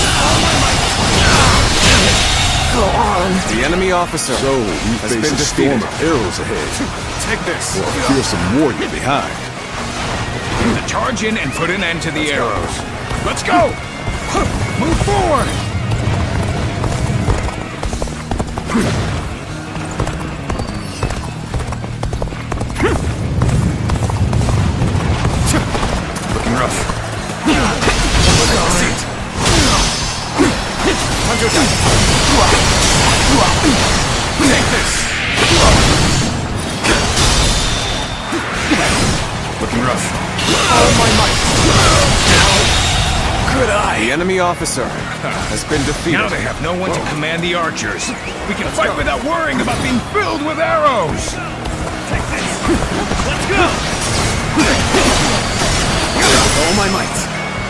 Go on! The enemy officer So, we has face been a storm defeated. of arrows ahead. Take this! Or a fearsome warrior behind. Charge in and put an end to the arrows. Let's go! Move forward! Looking rough. Take this! Looking rough. All my might! Good eye. The enemy officer has been defeated. Now they have no one to command the archers. We can fight without worrying about being filled with arrows! Take this! Let's go! All my might.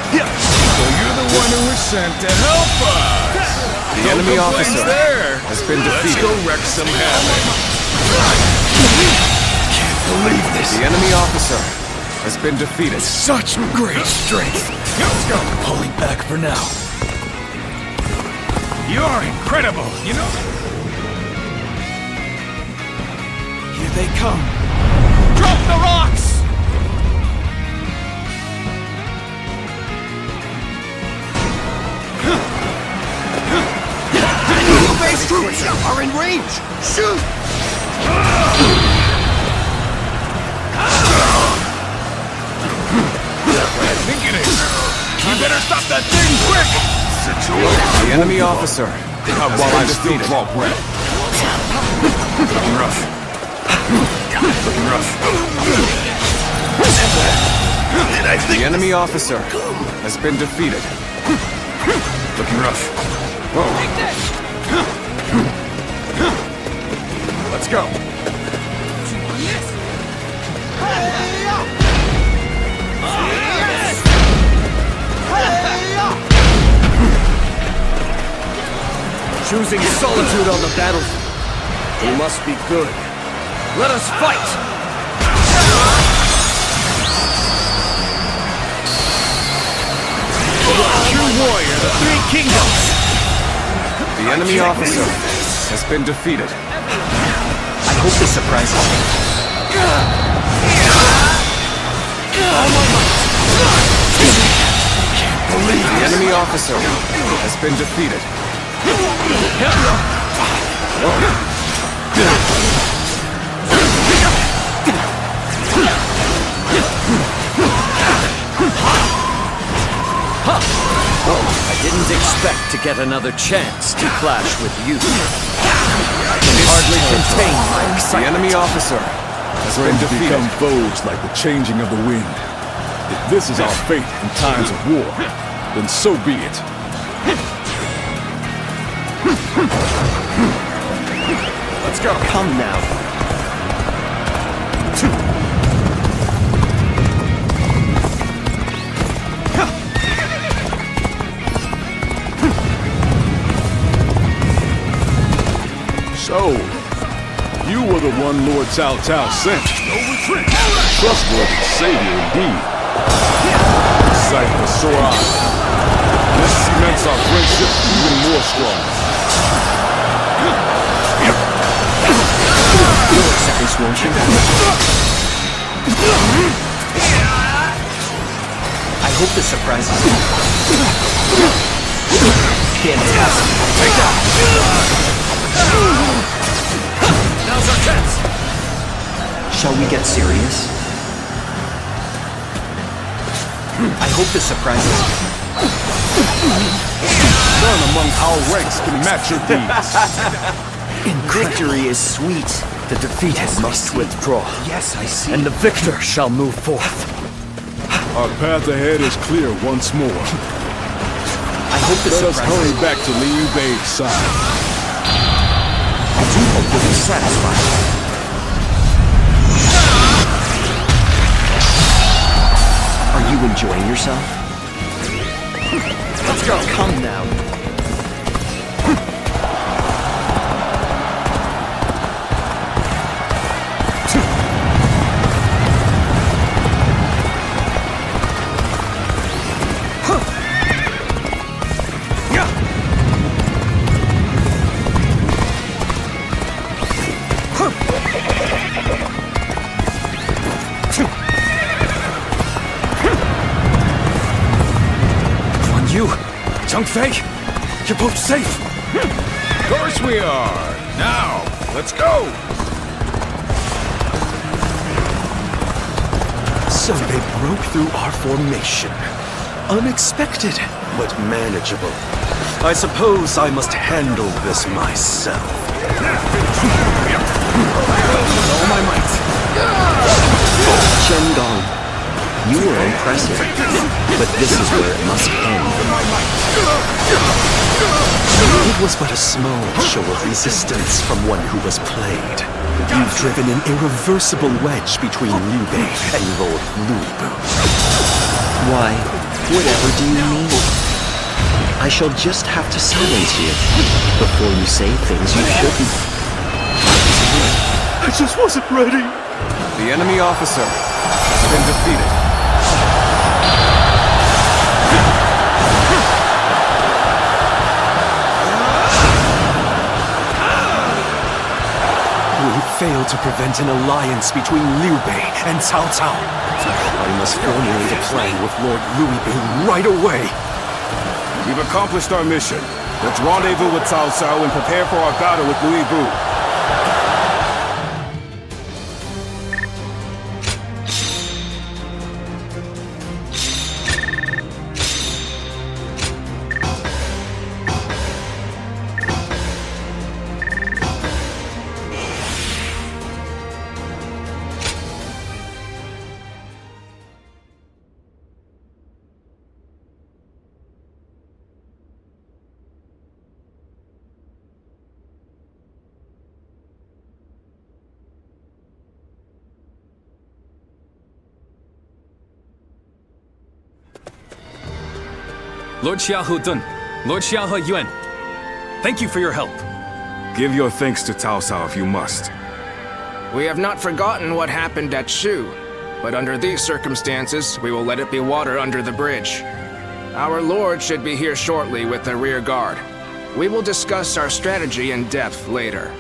So you're the one who was sent to help us. The enemy officer there. has been defeated. Let's go wreak some havoc. Can't believe this. The enemy officer has been defeated. Such great strength. Let's go. Pulling back for now. You're incredible, you know? Here they come. Drop the rocks! Liu Bei's troops are in range! Shoot! I think it is. You better stop that thing quick! The enemy officer has been defeated. Looking rough. Looking rough. The enemy officer has been defeated. Looking rough. Let's go. Choosing solitude on the battlefield. We must be good. Let us fight! True warrior, the Three Kingdoms! The enemy officer has been defeated. I hope this surprises you. The enemy officer has been defeated. I didn't expect to get another chance to clash with you. I can hardly contain my The excitement. enemy officer has been Friends defeated. become foes like the changing of the wind. If this is our fate in times of war, then so be it. Let's go. Come now. So, you were the one Lord Cao Cao sent. No retreat! Trustworthy savior indeed. Sight for sore eyes. This cements our friendship even more strong. You'll accept this, won't you? I hope this surprises you. Fantastic. Take that! Now's our chance! Shall we get serious? I hope this surprises you. None among our ranks can match your deeds. Victory is sweet. The defeated must withdraw. Yes, I see. And the victor shall move forth. Our path ahead is clear once more. I hope this Let us surprises hurry you. back to Liu Bei's side. I do hope you'll be satisfied. Are you enjoying yourself? Let's go! Come now. Zhang Fei, you're both safe. Of course we are. Now, let's go. So they broke through our formation. Unexpected, but manageable. I suppose I must handle this myself. All my might. Chen Gong, you were impressive, but this is where it must end. It was but a small show of resistance from one who was played. You've driven an irreversible wedge between Liu Bei and Lord Lubu. Why, whatever do you mean? I shall just have to silence you before you say things you shouldn't. I just wasn't ready. The enemy officer has been defeated. We failed to prevent an alliance between Liu Bei and Cao Cao. I must formulate a plan with Lord Louis Bei right away. We've accomplished our mission. Let's rendezvous with Cao Cao and prepare for our battle with Louis Bu. Lord Xiahou Dun, Lord Xiahou Yuan, thank you for your help. Give your thanks to Cao Cao if you must. We have not forgotten what happened at Shu, but under these circumstances, we will let it be water under the bridge. Our lord should be here shortly with the rear guard. We will discuss our strategy in depth later.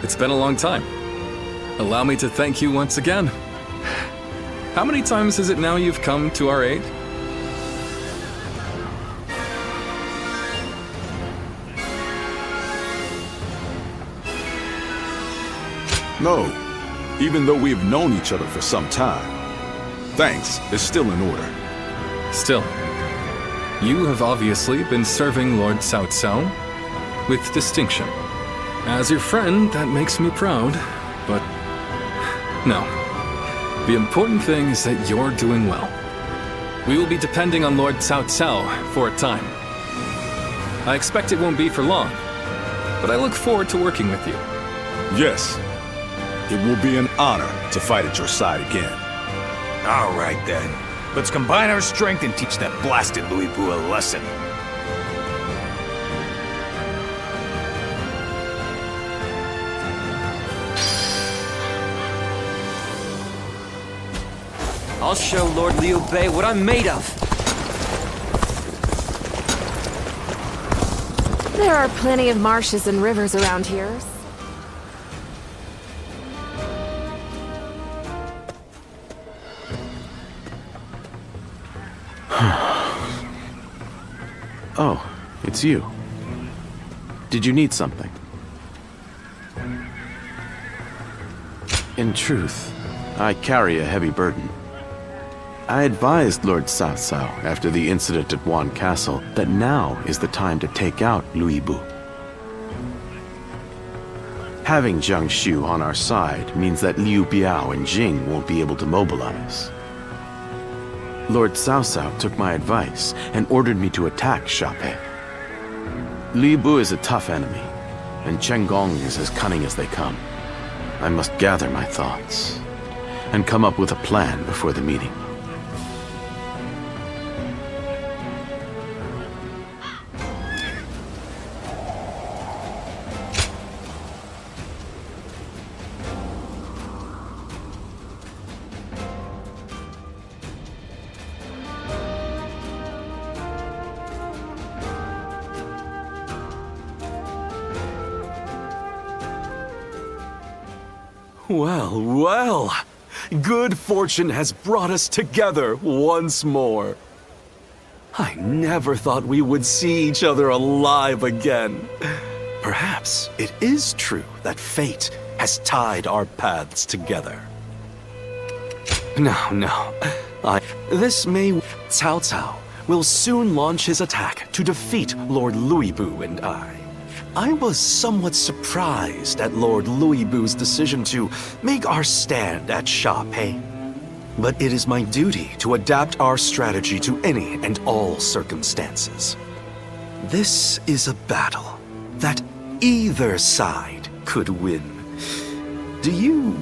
It's been a long time. Allow me to thank you once again. How many times is it now you've come to our aid? No, even though we have known each other for some time. Thanks is still in order. Still, you have obviously been serving Lord Cao Cao with distinction. As your friend, that makes me proud, but no. The important thing is that you're doing well. We will be depending on Lord Cao Cao for a time. I expect it won't be for long, but I look forward to working with you. Yes, it will be an honor to fight at your side again. All right, then. Let's combine our strength and teach that blasted Louis Bu a lesson. I'll show Lord Liu Bei what I'm made of. There are plenty of marshes and rivers around here. Oh, it's you. Did you need something? In truth, I carry a heavy burden. I advised Lord Cao Cao after the incident at Wan Castle that now is the time to take out Louis Bu. Having Jiang Shu on our side means that Liu Biao and Jing won't be able to mobilize. Lord Cao Cao took my advice and ordered me to attack Xiaopei. Li Bu is a tough enemy, and Chen Gong is as cunning as they come. I must gather my thoughts and come up with a plan before the meeting. Well, well. Good fortune has brought us together once more. I never thought we would see each other alive again. Perhaps it is true that fate has tied our paths together. No. This May Cao Cao will soon launch his attack to defeat Lord Louis Bu and I was somewhat surprised at Lord Louis Bu's decision to make our stand at Xiaopei. But it is my duty to adapt our strategy to any and all circumstances. This is a battle that either side could win. Do you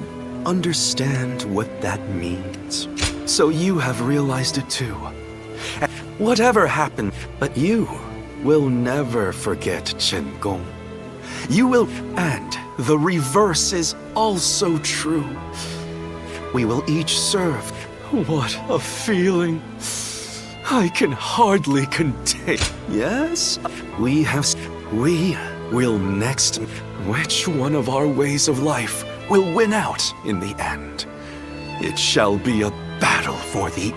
understand what that means? So you have realized it too. And whatever happened, but you will never forget Chen Gong. You will, and the reverse is also true. We will each serve. What a feeling. I can hardly contain. Yes, we will next. Which one of our ways of life will win out in the end? It shall be a battle for the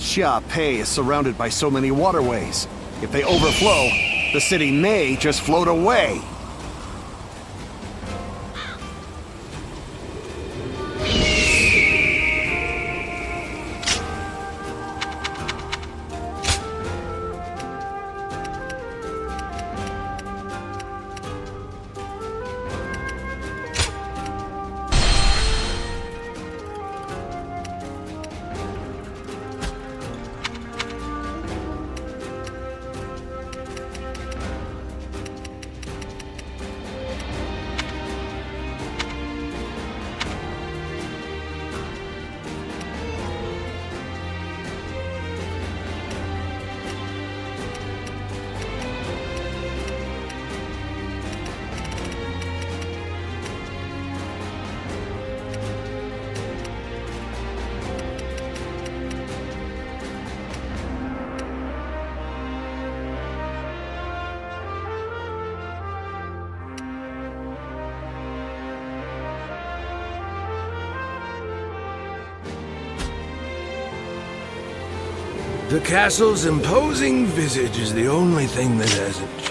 Xiaopei is surrounded by so many waterways. If they overflow, the city may just float away. The castle's imposing visage is the only thing that hasn't changed.